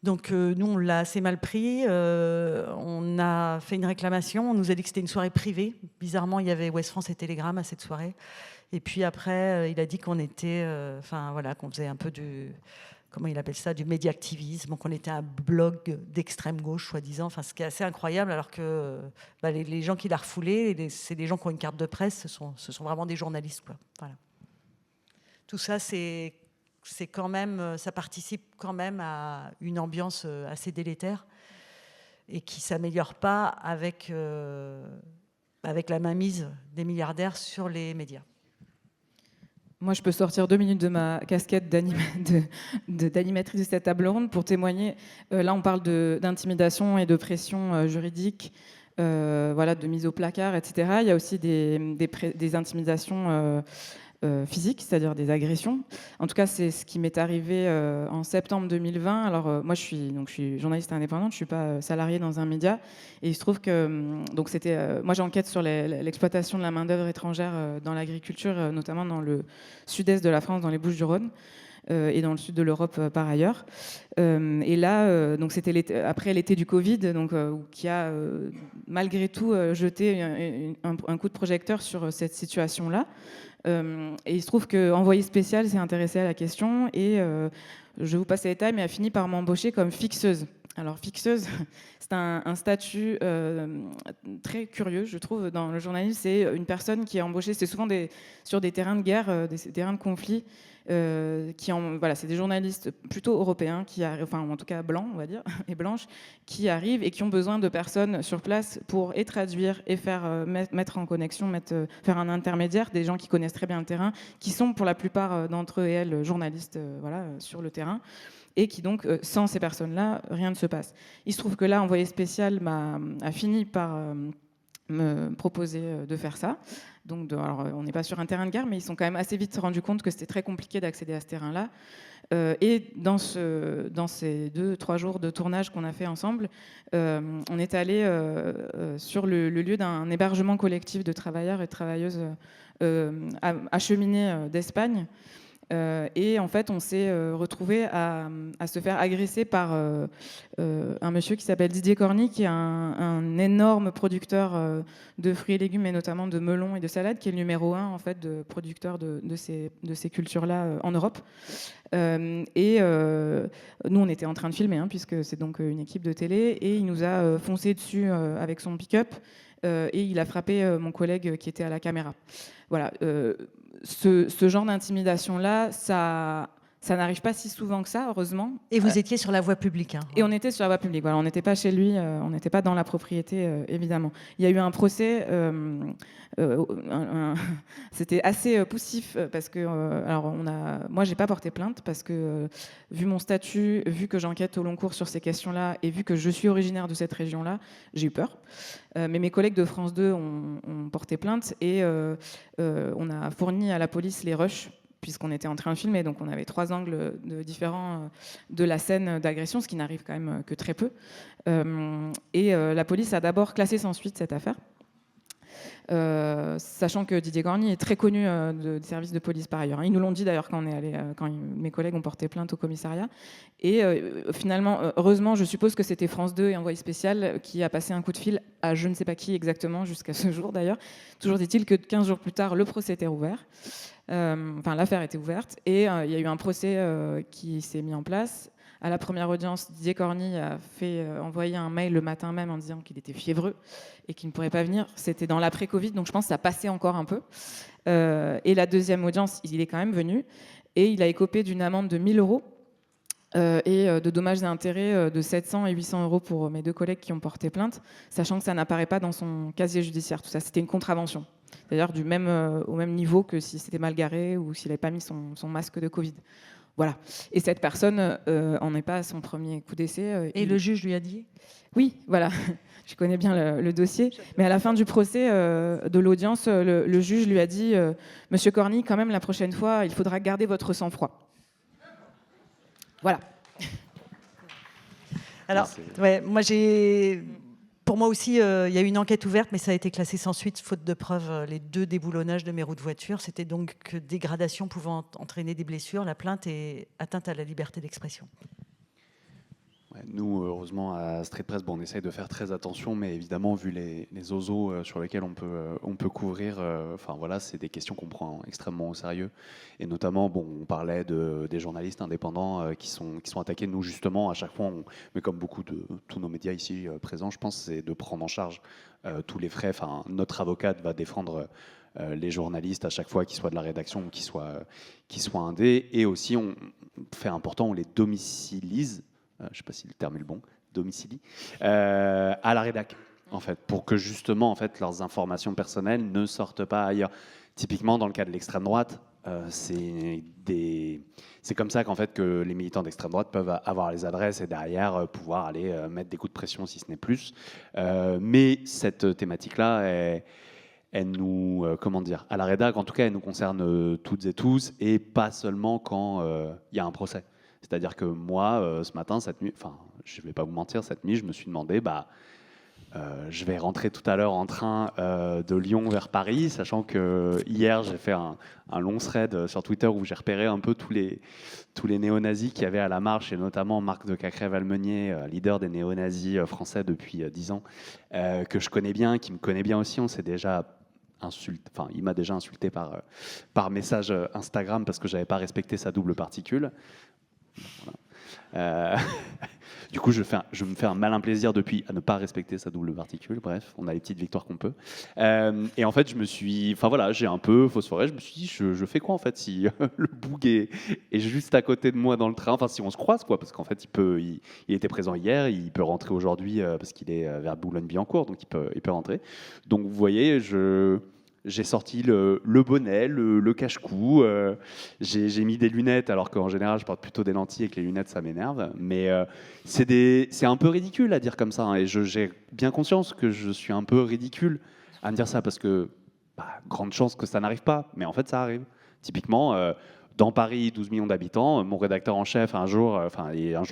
Donc nous, on l'a assez mal pris. On a fait une réclamation. On nous a dit que c'était une soirée privée. Bizarrement, il y avait Ouest France et Télégramme à cette soirée. Et puis après, il a dit qu'on était, qu'on faisait un peu comment il appelle ça, du médiactivisme, qu'on était un blog d'extrême gauche, soi-disant. Enfin, ce qui est assez incroyable, alors que les gens qui l'ont refoulé, c'est des gens qui ont une carte de presse. Ce sont vraiment des journalistes, quoi. Voilà. Tout ça, quand même, ça participe quand même à une ambiance assez délétère et qui ne s'améliore pas avec la mainmise des milliardaires sur les médias. Moi, je peux sortir 2 minutes de ma casquette d'animatrice de cette table ronde pour témoigner. Là, on parle d'intimidation et de pression juridique, de mise au placard, etc. Il y a aussi des intimidations physiques, c'est-à-dire des agressions. En tout cas, c'est ce qui m'est arrivé en septembre 2020. Alors, moi, je suis journaliste indépendante, je ne suis pas salariée dans un média. Et il se trouve que moi, j'enquête sur l'exploitation de la main-d'œuvre étrangère dans l'agriculture, notamment dans le sud-est de la France, dans les Bouches-du-Rhône. Et dans le sud de l'Europe par ailleurs. Et là, donc c'était après l'été du Covid, qui a malgré tout jeté un coup de projecteur sur cette situation-là. Et il se trouve que Envoyé spécial s'est intéressé à la question et je vous passe les détails, mais a fini par m'embaucher comme fixeuse. Alors fixeuse, c'est un statut très curieux, je trouve, dans le journalisme. C'est une personne qui est embauchée, c'est souvent sur des terrains de guerre, des terrains de conflit. C'est des journalistes plutôt européens, en tout cas blancs, on va dire, et blanches, qui arrivent et qui ont besoin de personnes sur place pour traduire et faire mettre en connexion, faire un intermédiaire, des gens qui connaissent très bien le terrain, qui sont pour la plupart d'entre eux et elles journalistes sur le terrain. Et qui donc, sans ces personnes-là, rien ne se passe. Il se trouve que là, Envoyé spécial a fini par me proposer de faire ça. Donc, alors, on n'est pas sur un terrain de guerre, mais ils sont quand même assez vite rendus compte que c'était très compliqué d'accéder à ce terrain-là. Et dans ces 2-3 jours de tournage qu'on a fait ensemble, on est allé sur le lieu d'un hébergement collectif de travailleurs et de travailleuses acheminés d'Espagne. Et en fait, on s'est retrouvé à se faire agresser par un monsieur qui s'appelle Didier Corny, qui est un énorme producteur de fruits et légumes, et notamment de melons et de salades, qui est le numéro 1 en fait, de producteur de ces cultures-là en Europe. Et nous, on était en train de filmer, puisque c'est donc une équipe de télé, et il nous a foncé dessus avec son pick-up, et il a frappé mon collègue qui était à la caméra. Voilà. Ce genre d'intimidation-là, ça n'arrive pas si souvent que ça, heureusement. Et vous étiez sur la voie publique. Et on était sur la voie publique. Voilà, on n'était pas chez lui, on n'était pas dans la propriété, évidemment. Il y a eu un procès. C'était assez poussif parce que, moi, j'ai pas porté plainte parce que, vu mon statut, vu que j'enquête au long cours sur ces questions-là et vu que je suis originaire de cette région-là, j'ai eu peur. Mais mes collègues de France 2 ont porté plainte et on a fourni à la police les rushs puisqu'on était en train de filmer, donc on avait 3 angles différents de la scène d'agression, ce qui n'arrive quand même que très peu. Et la police a d'abord classé sans suite cette affaire, sachant que Didier Corny est très connu des services de police par ailleurs. Ils nous l'ont dit d'ailleurs quand mes collègues ont porté plainte au commissariat. Et finalement, heureusement, je suppose que c'était France 2 et Envoyé spécial qui a passé un coup de fil à je ne sais pas qui exactement jusqu'à ce jour d'ailleurs. Toujours dit-il que 15 jours plus tard, le procès était rouvert. L'affaire était ouverte et il y a eu un procès qui s'est mis en place À la première audience, Didier Corny a fait envoyer un mail le matin même en disant qu'il était fiévreux et qu'il ne pourrait pas venir. C'était dans l'après-Covid, donc je pense que ça passait encore un peu. Et la deuxième audience, il est quand même venu et il a écopé d'une amende de 1 000 euros et de dommages et intérêts de 700 et 800 euros pour mes 2 collègues qui ont porté plainte, sachant que ça n'apparaît pas dans son casier judiciaire. Tout ça, c'était une contravention. D'ailleurs, au même niveau que si c'était mal garé ou s'il n'avait pas mis son masque de Covid. Voilà. Et cette personne en est pas à son premier coup d'essai. Et le juge lui a dit ? Oui, voilà. Je connais bien le dossier. Mais à la fin du procès, de l'audience, le juge lui a dit « Monsieur Corny, quand même, la prochaine fois, il faudra garder votre sang-froid. » Voilà. Alors, pour moi aussi, il y a eu une enquête ouverte, mais ça a été classé sans suite, faute de preuves, les 2 déboulonnages de mes roues de voiture. C'était donc que dégradation pouvant entraîner des blessures, la plainte et atteinte à la liberté d'expression. Ouais, nous, heureusement, à Street Press, on essaye de faire très attention, mais évidemment, vu les oiseaux sur lesquels on peut couvrir, voilà, c'est des questions qu'on prend extrêmement au sérieux. Et notamment, on parlait des journalistes indépendants qui sont attaqués. Nous, justement, à chaque fois, mais comme beaucoup de tous nos médias ici présents, je pense, c'est de prendre en charge tous les frais. Enfin, notre avocate va défendre les journalistes à chaque fois, qu'ils soient de la rédaction ou qu'ils soient indés. Et aussi, on fait important, on les domicilise. Je ne sais pas si le terme est le bon, domicilie, à la rédac, en fait, pour que justement, en fait, leurs informations personnelles ne sortent pas ailleurs. Typiquement, dans le cas de l'extrême droite, c'est comme ça qu'en fait que les militants d'extrême droite peuvent avoir les adresses et derrière pouvoir aller mettre des coups de pression, si ce n'est plus. Mais cette thématique-là, elle nous, à la rédac, en tout cas, elle nous concerne toutes et tous, et pas seulement quand il y a un procès. C'est-à-dire que moi, ce matin, cette nuit, je ne vais pas vous mentir, cette nuit, je me suis demandé, je vais rentrer tout à l'heure en train de Lyon vers Paris, sachant que hier, j'ai fait un long thread sur Twitter où j'ai repéré un peu tous les néo-nazis qu'il y avait à la marche, et notamment Marc de Cacrèves-Valmeunier, leader des néo-nazis français depuis 10 ans, que je connais bien, qui me connaît bien aussi. On s'est déjà il m'a déjà insulté par message Instagram parce que je n'avais pas respecté sa double particule. Voilà. Du coup, je me fais un malin plaisir depuis à ne pas respecter sa double particule. Bref, on a les petites victoires qu'on peut. Et en fait, j'ai un peu phosphoré. Je me suis dit, je fais quoi en fait si le boug est juste à côté de moi dans le train. Enfin, si on se croise, quoi, parce qu'en fait, il était présent hier, il peut rentrer aujourd'hui parce qu'il est vers Boulogne-Billancourt, donc il peut rentrer. Donc, vous voyez, j'ai sorti le bonnet, le cache-cou, j'ai mis des lunettes, alors qu'en général, je porte plutôt des lentilles et que les lunettes, ça m'énerve. Mais c'est un peu ridicule à dire comme ça. Et j'ai bien conscience que je suis un peu ridicule à me dire ça, parce que grande chance que ça n'arrive pas. Mais en fait, ça arrive. Typiquement, dans Paris, 12 millions d'habitants, mon rédacteur en chef, un jour,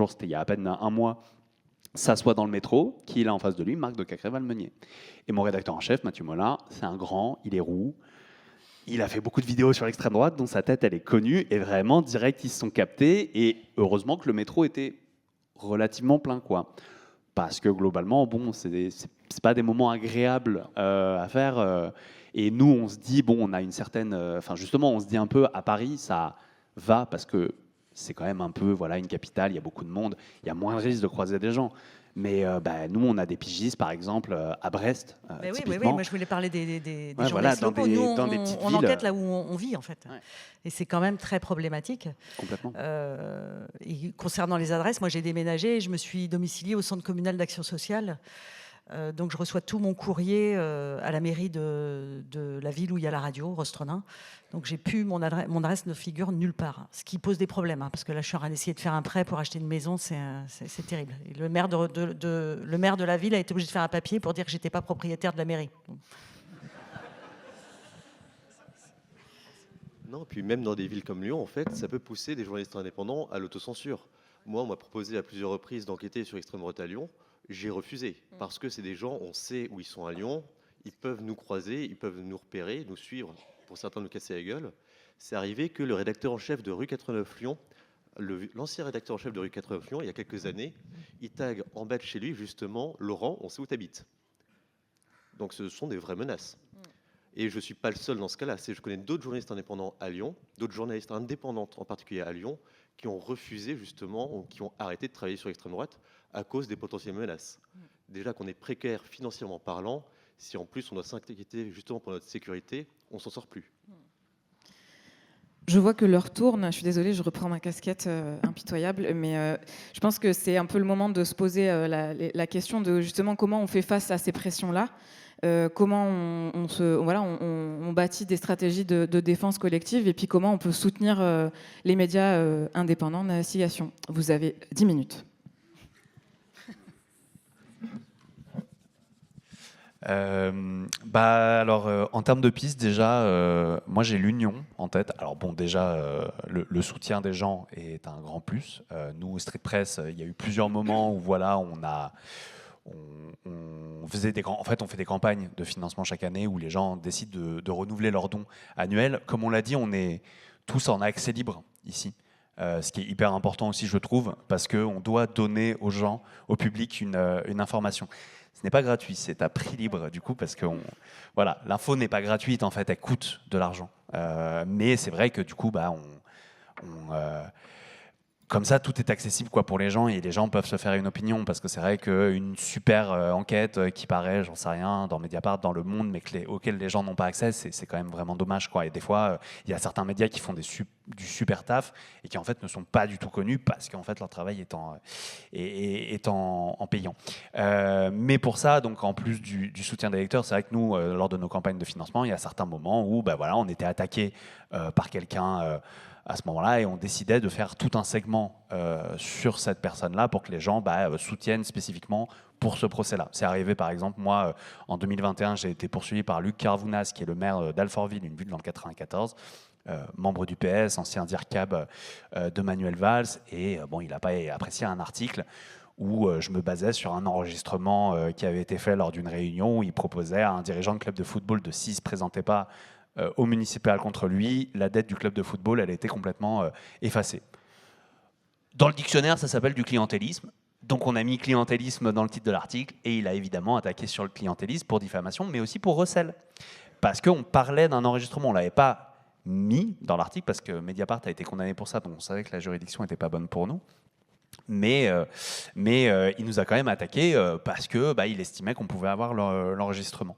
c'était il y a à peine un mois, s'assoit dans le métro, qui est là en face de lui, Marc de Cacrèves-Valmeunier. Et mon rédacteur en chef, Mathieu Molin, c'est un grand, il est roux, il a fait beaucoup de vidéos sur l'extrême droite, dont sa tête, elle est connue, et vraiment, direct, ils se sont captés, et heureusement que le métro était relativement plein, quoi. Parce que globalement, c'est pas des moments agréables à faire, et nous, on se dit, on a une certaine... justement, on se dit un peu, à Paris, ça va, parce que c'est quand même un peu une capitale, il y a beaucoup de monde, il y a moins de risque de croiser des gens. Mais nous, on a des pigistes, par exemple, à Brest. Oui, moi je voulais parler des journalistes locaux. Nous, on enquête là où on vit, en fait. Ouais. Et c'est quand même très problématique. Complètement. Et concernant les adresses, moi j'ai déménagé et je me suis domiciliée au centre communal d'action sociale. Donc je reçois tout mon courrier à la mairie de la ville où il y a la radio, Rostrenin. Donc mon adresse ne figure nulle part, ce qui pose des problèmes, parce que là je suis en train d'essayer de faire un prêt pour acheter une maison, c'est terrible. Et le maire de la ville a été obligé de faire un papier pour dire que j'étais pas propriétaire de la mairie. Non, puis même dans des villes comme Lyon, en fait, ça peut pousser des journalistes indépendants à l'autocensure. Moi, on m'a proposé à plusieurs reprises d'enquêter sur l'extrême droite à Lyon. J'ai refusé, parce que c'est des gens, on sait où ils sont à Lyon, ils peuvent nous croiser, ils peuvent nous repérer, nous suivre, pour certains nous casser la gueule. C'est arrivé que le rédacteur en chef de Rue 89 Lyon, l'ancien rédacteur en chef de Rue 89 Lyon, il y a quelques années, il tague en bas de chez lui, justement, Laurent, on sait où t'habites. Donc ce sont des vraies menaces. Et je ne suis pas le seul dans ce cas-là. Je connais d'autres journalistes indépendants à Lyon, d'autres journalistes indépendantes en particulier à Lyon, qui ont refusé justement, ou qui ont arrêté de travailler sur l'extrême droite à cause des potentielles menaces. Déjà qu'on est précaire financièrement parlant, si en plus on doit s'inquiéter justement pour notre sécurité, on s'en sort plus. Je vois que l'heure tourne. Je suis désolée, je reprends ma casquette impitoyable, mais je pense que c'est un peu le moment de se poser la question de justement comment on fait face à ces pressions-là, comment on bâtit des stratégies de défense collective, et puis comment on peut soutenir les médias indépendants d'investigation. Vous avez 10 minutes. En termes de pistes, déjà, moi j'ai l'union en tête. Alors bon, déjà, le soutien des gens est un grand plus. Nous, au Street Press, il y a eu plusieurs moments où voilà, on faisait on fait des campagnes de financement chaque année où les gens décident de renouveler leurs dons annuels. Comme on l'a dit, on est tous en accès libre ici. Ce qui est hyper important aussi, je trouve, parce qu'on doit donner aux gens, au public, une information. Ce n'est pas gratuit, c'est à prix libre, du coup, parce que voilà, l'info n'est pas gratuite, en fait, elle coûte de l'argent. Mais c'est vrai que, du coup, comme ça, tout est accessible pour les gens et les gens peuvent se faire une opinion, parce que c'est vrai qu'une super enquête qui paraît, j'en sais rien, dans Mediapart, dans Le Monde, mais auquel les gens n'ont pas accès, c'est quand même vraiment dommage, quoi. Et des fois, il y a certains médias qui font du super taf et qui en fait ne sont pas du tout connus parce qu'en fait leur travail est en payant. Mais pour ça, donc en plus du soutien des lecteurs, c'est vrai que nous, lors de nos campagnes de financement, il y a certains moments où on était attaqué par quelqu'un à ce moment-là, et on décidait de faire tout un segment sur cette personne-là pour que les gens soutiennent spécifiquement pour ce procès-là. C'est arrivé, par exemple, moi, en 2021, j'ai été poursuivi par Luc Carvounas, qui est le maire d'Alfortville, une ville dans le 94, membre du PS, ancien DIRCAB de Manuel Valls, et il n'a pas apprécié un article où je me basais sur un enregistrement qui avait été fait lors d'une réunion où il proposait à un dirigeant de club de football de s'il ne se présentait pas au municipal contre lui, la dette du club de football, elle a été complètement effacée. Dans le dictionnaire, ça s'appelle du clientélisme. Donc on a mis clientélisme dans le titre de l'article, et il a évidemment attaqué sur le clientélisme pour diffamation, mais aussi pour recel. Parce qu'on parlait d'un enregistrement, on ne l'avait pas mis dans l'article, parce que Mediapart a été condamné pour ça, donc on savait que la juridiction n'était pas bonne pour nous. Mais il nous a quand même attaqué parce qu'il estimait qu'on pouvait avoir l'enregistrement.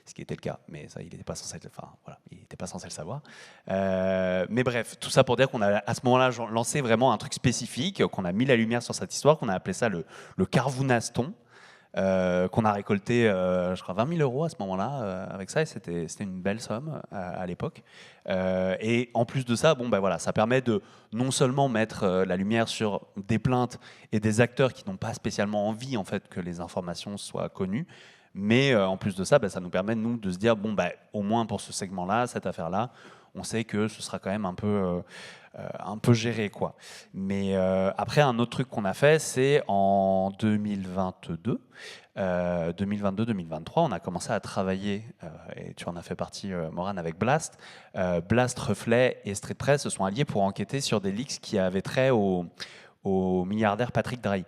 Ce qui était le cas, mais ça, il n'était pas censé le savoir. Mais bref, tout ça pour dire qu'on a à ce moment-là lancé vraiment un truc spécifique, qu'on a mis la lumière sur cette histoire, qu'on a appelé ça le Carvounaston, qu'on a récolté, je crois, 20 000 € à ce moment-là avec ça, et c'était une belle somme à l'époque. Et en plus de ça, ça permet de non seulement mettre la lumière sur des plaintes et des acteurs qui n'ont pas spécialement envie en fait que les informations soient connues, mais en plus de ça, ça nous permet nous de se dire au moins pour ce segment-là, cette affaire-là, on sait que ce sera quand même un peu géré, quoi. Mais après, un autre truc qu'on a fait, c'est en 2022, 2022-2023, on a commencé à travailler, et tu en as fait partie, Morane, avec Blast. Blast, Reflet et Street Press se sont alliés pour enquêter sur des leaks qui avaient trait au milliardaire Patrick Drahi.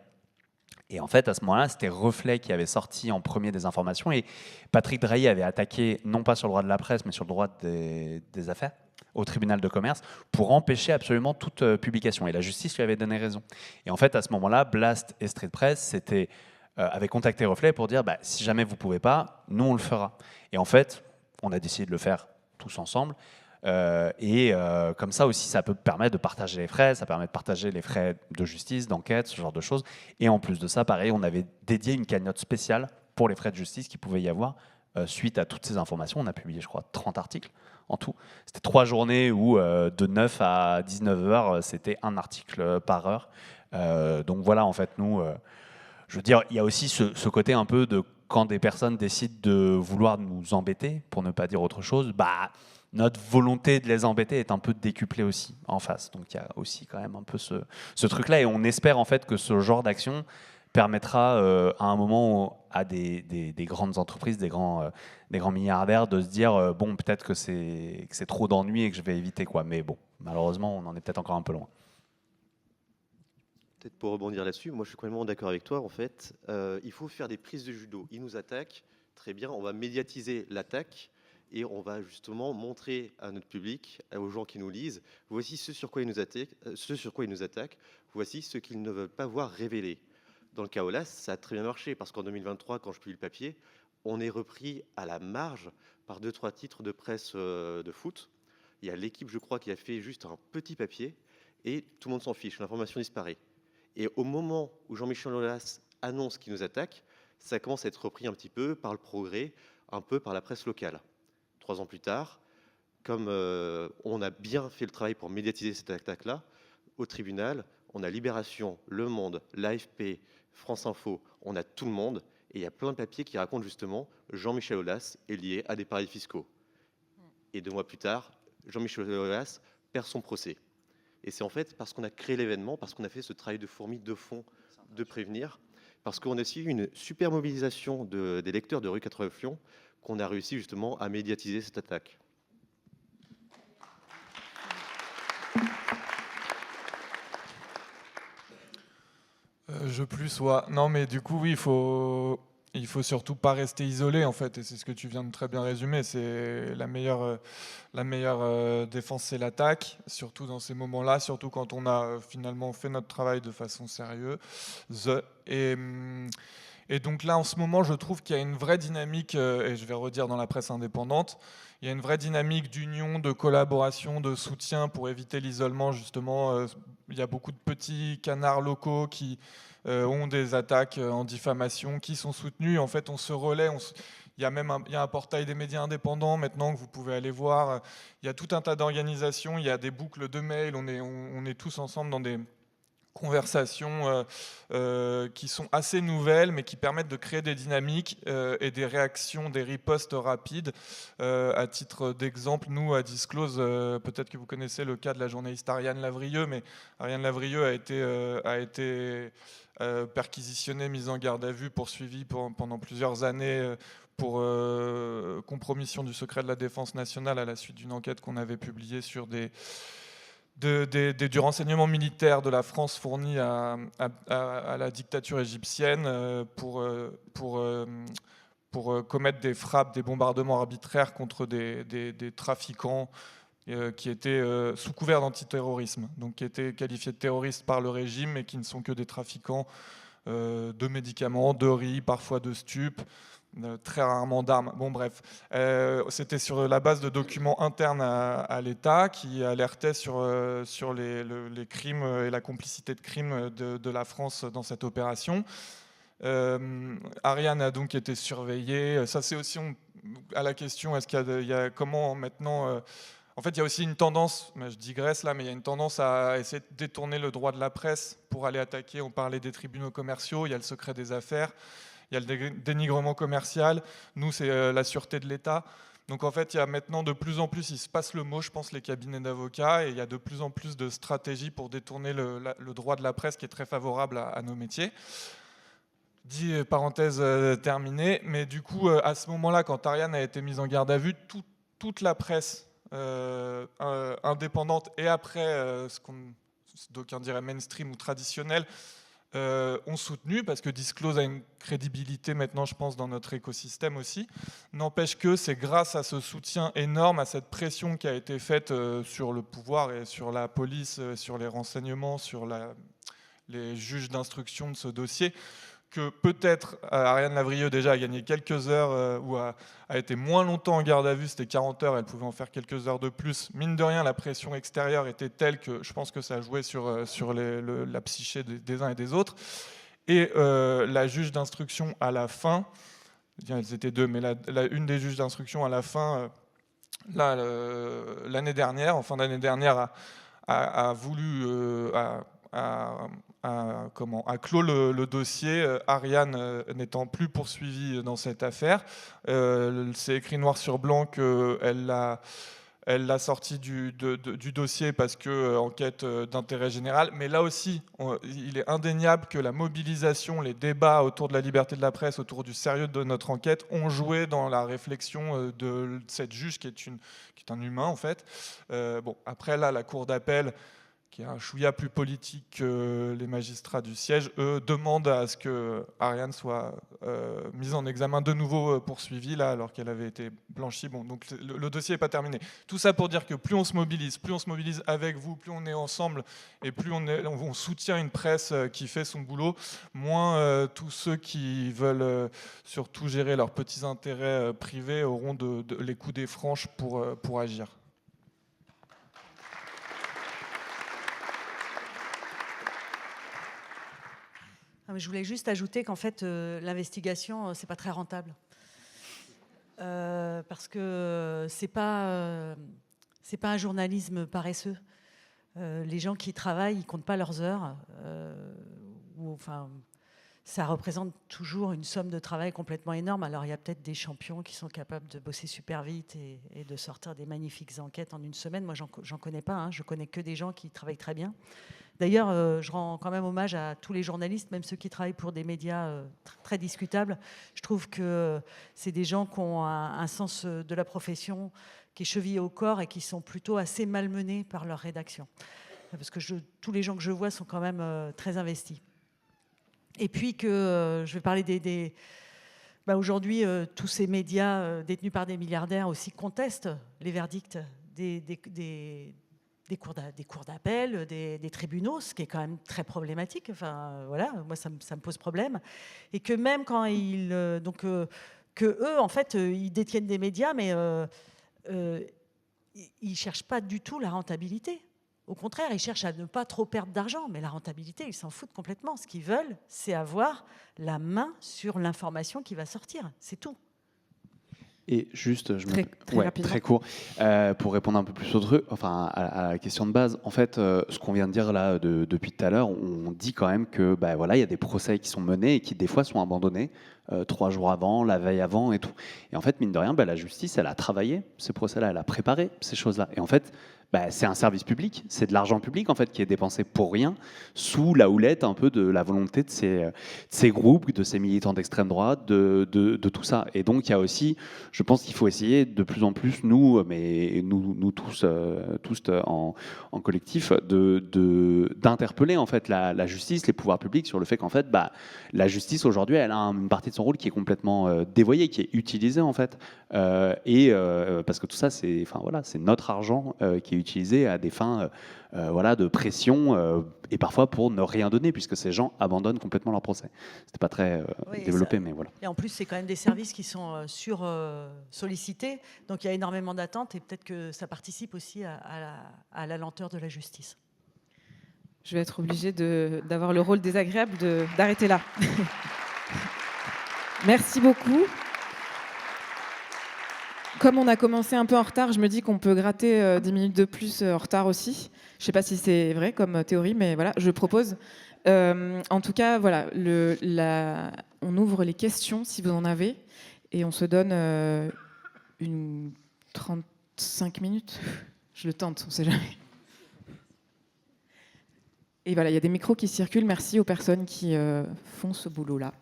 Et en fait, à ce moment-là, c'était Reflet qui avait sorti en premier des informations, et Patrick Drahi avait attaqué, non pas sur le droit de la presse, mais sur le droit des affaires, au tribunal de commerce, pour empêcher absolument toute publication. Et la justice lui avait donné raison. Et en fait, à ce moment-là, Blast et Street Press avaient contacté Reflet pour dire si jamais vous ne pouvez pas, nous, on le fera. Et en fait, on a décidé de le faire tous ensemble. Comme ça aussi, ça peut permettre de partager les frais, ça permet de partager les frais de justice, d'enquête, ce genre de choses. Et en plus de ça, pareil, on avait dédié une cagnotte spéciale pour les frais de justice qu'il pouvait y avoir suite à toutes ces informations. On a publié, je crois, 30 articles en tout. C'était 3 journées où de 9 à 19 heures, c'était un article par heure. Donc voilà, en fait, nous, je veux dire, il y a aussi ce côté un peu de quand des personnes décident de vouloir nous embêter, pour ne pas dire autre chose, notre volonté de les embêter est un peu décuplée aussi en face. Donc il y a aussi quand même un peu ce truc-là, et on espère en fait que ce genre d'action permettra à un moment à des grandes entreprises, des grands milliardaires de se dire peut-être que c'est trop d'ennuis et que je vais éviter, quoi. Mais bon, malheureusement, on en est peut-être encore un peu loin. Peut-être pour rebondir là-dessus, moi je suis complètement d'accord avec toi. En fait, il faut faire des prises de judo. Ils nous attaquent, très bien, on va médiatiser l'attaque. et on va justement montrer à notre public, aux gens qui nous lisent, voici ce sur quoi ils nous attaquent, voici ce qu'ils ne veulent pas voir révélé. Dans le cas OLAS, ça a très bien marché, parce qu'en 2023, quand je publie le papier, on est repris à la marge par 2-3 titres de presse de foot. Il y a l'équipe, je crois, qui a fait juste un petit papier, et tout le monde s'en fiche, l'information disparaît. Et au moment où Jean-Michel Aulas annonce qu'il nous attaque, ça commence à être repris un petit peu par le Progrès, un peu par la presse locale. 3 ans plus tard, comme on a bien fait le travail pour médiatiser cette attaque-là, au tribunal, on a Libération, Le Monde, l'AFP, France Info, on a tout le monde, et il y a plein de papiers qui racontent justement Jean-Michel Aulas est lié à des paradis fiscaux. Et 2 mois plus tard, Jean-Michel Aulas perd son procès. Et c'est en fait parce qu'on a créé l'événement, parce qu'on a fait ce travail de fourmi de fond, de prévenir, parce qu'on a aussi eu une super mobilisation des lecteurs de Rue 89 Lyon, qu'on a réussi justement à médiatiser cette attaque. Non, mais du coup, oui, il faut surtout pas rester isolé, en fait, et c'est ce que tu viens de très bien résumer. C'est la meilleure défense, c'est l'attaque, surtout dans ces moments-là, surtout quand on a finalement fait notre travail de façon sérieuse. Et donc là, en ce moment, je trouve qu'il y a une vraie dynamique, et je vais redire dans la presse indépendante, il y a une vraie dynamique d'union, de collaboration, de soutien pour éviter l'isolement, justement. Il y a beaucoup de petits canards locaux qui ont des attaques en diffamation, qui sont soutenus. En fait, on se relaie. Il y a même un portail des médias indépendants maintenant que vous pouvez aller voir. Il y a tout un tas d'organisations. Il y a des boucles de mails. On est tous ensemble dans des conversations qui sont assez nouvelles, mais qui permettent de créer des dynamiques et des réactions, des ripostes rapides. À titre d'exemple, nous, à Disclose, peut-être que vous connaissez le cas de la journaliste Ariane Lavrieux, mais Ariane Lavrieux a été perquisitionnée, mise en garde à vue, poursuivie pendant plusieurs années pour compromission du secret de la défense nationale à la suite d'une enquête qu'on avait publiée sur du renseignement militaire de la France fourni à la dictature égyptienne pour commettre des frappes, des bombardements arbitraires contre des trafiquants qui étaient sous couvert d'antiterrorisme, donc qui étaient qualifiés de terroristes par le régime et qui ne sont que des trafiquants de médicaments, de riz, parfois de stupes, très rarement d'armes. Bon, bref, c'était sur la base de documents internes à l'État qui alertaient sur les crimes et la complicité de crimes de la France dans cette opération. Ariane a donc été surveillée. Ça, c'est aussi à la question, est-ce qu'il y a comment maintenant... En fait, il y a aussi une tendance, je digresse là, mais il y a une tendance à essayer de détourner le droit de la presse pour aller attaquer. On parlait des tribunaux commerciaux, il y a le secret des affaires, il y a le dénigrement commercial. Nous, c'est la sûreté de l'État. Donc en fait, il y a maintenant de plus en plus, il se passe le mot, je pense, les cabinets d'avocats, et il y a de plus en plus de stratégies pour détourner le droit de la presse qui est très favorable à nos métiers. Dit parenthèse terminée, mais du coup, à ce moment-là, quand Ariane a été mise en garde à vue, toute la presse indépendante et après ce d'aucuns diraient mainstream ou traditionnel ont soutenu, parce que Disclose a une crédibilité maintenant, je pense, dans notre écosystème aussi. N'empêche que c'est grâce à ce soutien énorme, à cette pression qui a été faite sur le pouvoir et sur la police, sur les renseignements, sur les juges d'instruction de ce dossier, que peut-être Ariane Lavrieux déjà a gagné quelques heures ou a été moins longtemps en garde à vue, c'était 40 heures, elle pouvait en faire quelques heures de plus. Mine de rien, la pression extérieure était telle que je pense que ça a joué sur la psyché des uns et des autres. Et la juge d'instruction à la fin, elles étaient deux, mais une des juges d'instruction à la fin, l'année dernière, en fin d'année dernière, a voulu... a clos le dossier, Ariane n'étant plus poursuivie dans cette affaire. C'est écrit noir sur blanc qu'elle l'a sorti du dossier parce que enquête d'intérêt général. Mais là aussi, il est indéniable que la mobilisation, les débats autour de la liberté de la presse, autour du sérieux de notre enquête, ont joué dans la réflexion de cette juge qui est un humain en fait. Bon, après là, la cour d'appel qui est un chouïa plus politique que les magistrats du siège, eux demandent à ce que Ariane soit mise en examen de nouveau poursuivie, là, alors qu'elle avait été blanchie. Bon, donc le dossier n'est pas terminé. Tout ça pour dire que plus on se mobilise avec vous, plus on est ensemble et plus on soutient une presse qui fait son boulot, moins tous ceux qui veulent surtout gérer leurs petits intérêts privés auront les coups des franches pour agir. Je voulais juste ajouter qu'en fait, l'investigation, c'est pas très rentable. Parce que c'est pas un journalisme paresseux. Les gens qui travaillent, ils comptent pas leurs heures. Ça représente toujours une somme de travail complètement énorme. Alors, il y a peut-être des champions qui sont capables de bosser super vite et de sortir des magnifiques enquêtes en une semaine. Moi, j'en connais pas. Je connais que des gens qui travaillent très bien. D'ailleurs, je rends quand même hommage à tous les journalistes, même ceux qui travaillent pour des médias très discutables. Je trouve que c'est des gens qui ont un sens de la profession qui est chevillé au corps et qui sont plutôt assez malmenés par leur rédaction. Parce que tous les gens que je vois sont quand même très investis. Et puis que je vais parler aujourd'hui, tous ces médias détenus par des milliardaires aussi contestent les verdicts des cours d'appel, des tribunaux, ce qui est quand même très problématique. Moi, ça me pose problème. Et que même quand que eux, en fait, ils détiennent des médias, mais ils cherchent pas du tout la rentabilité. Au contraire, ils cherchent à ne pas trop perdre d'argent, mais la rentabilité, ils s'en foutent complètement. Ce qu'ils veulent, c'est avoir la main sur l'information qui va sortir. C'est tout. Et juste, très court, pour répondre un peu plus au truc, à la question de base. En fait, ce qu'on vient de dire là depuis tout à l'heure, on dit quand même que il y a des procès qui sont menés et qui des fois sont abandonnés 3 jours avant, la veille avant et tout. Et en fait, mine de rien, la justice, elle a travaillé ces procès-là, elle a préparé ces choses-là. Et en fait, c'est un service public, c'est de l'argent public en fait qui est dépensé pour rien, sous la houlette un peu de la volonté de ces groupes, de ces militants d'extrême droite, de tout ça. Et donc il y a aussi, je pense qu'il faut essayer de plus en plus, nous tous en collectif, d'interpeller en fait la justice, les pouvoirs publics sur le fait qu'en fait, la justice aujourd'hui, elle a une partie de son rôle qui est complètement dévoyée, qui est utilisée en fait, parce que tout ça, c'est notre argent qui est utilisé à des fins de pression et parfois pour ne rien donner, puisque ces gens abandonnent complètement leur procès. C'était pas très développé, mais voilà. Et en plus, c'est quand même des services qui sont sollicités, donc il y a énormément d'attentes et peut-être que ça participe aussi à la lenteur de la justice. Je vais être obligée d'avoir le rôle désagréable d'arrêter là. Merci beaucoup. Comme on a commencé un peu en retard, je me dis qu'on peut gratter 10 minutes de plus en retard aussi. Je ne sais pas si c'est vrai comme théorie, mais voilà, je propose. En tout cas, voilà, on ouvre les questions si vous en avez, et on se donne une 35 minutes. Je le tente, on ne sait jamais. Et voilà, il y a des micros qui circulent. Merci aux personnes qui font ce boulot-là.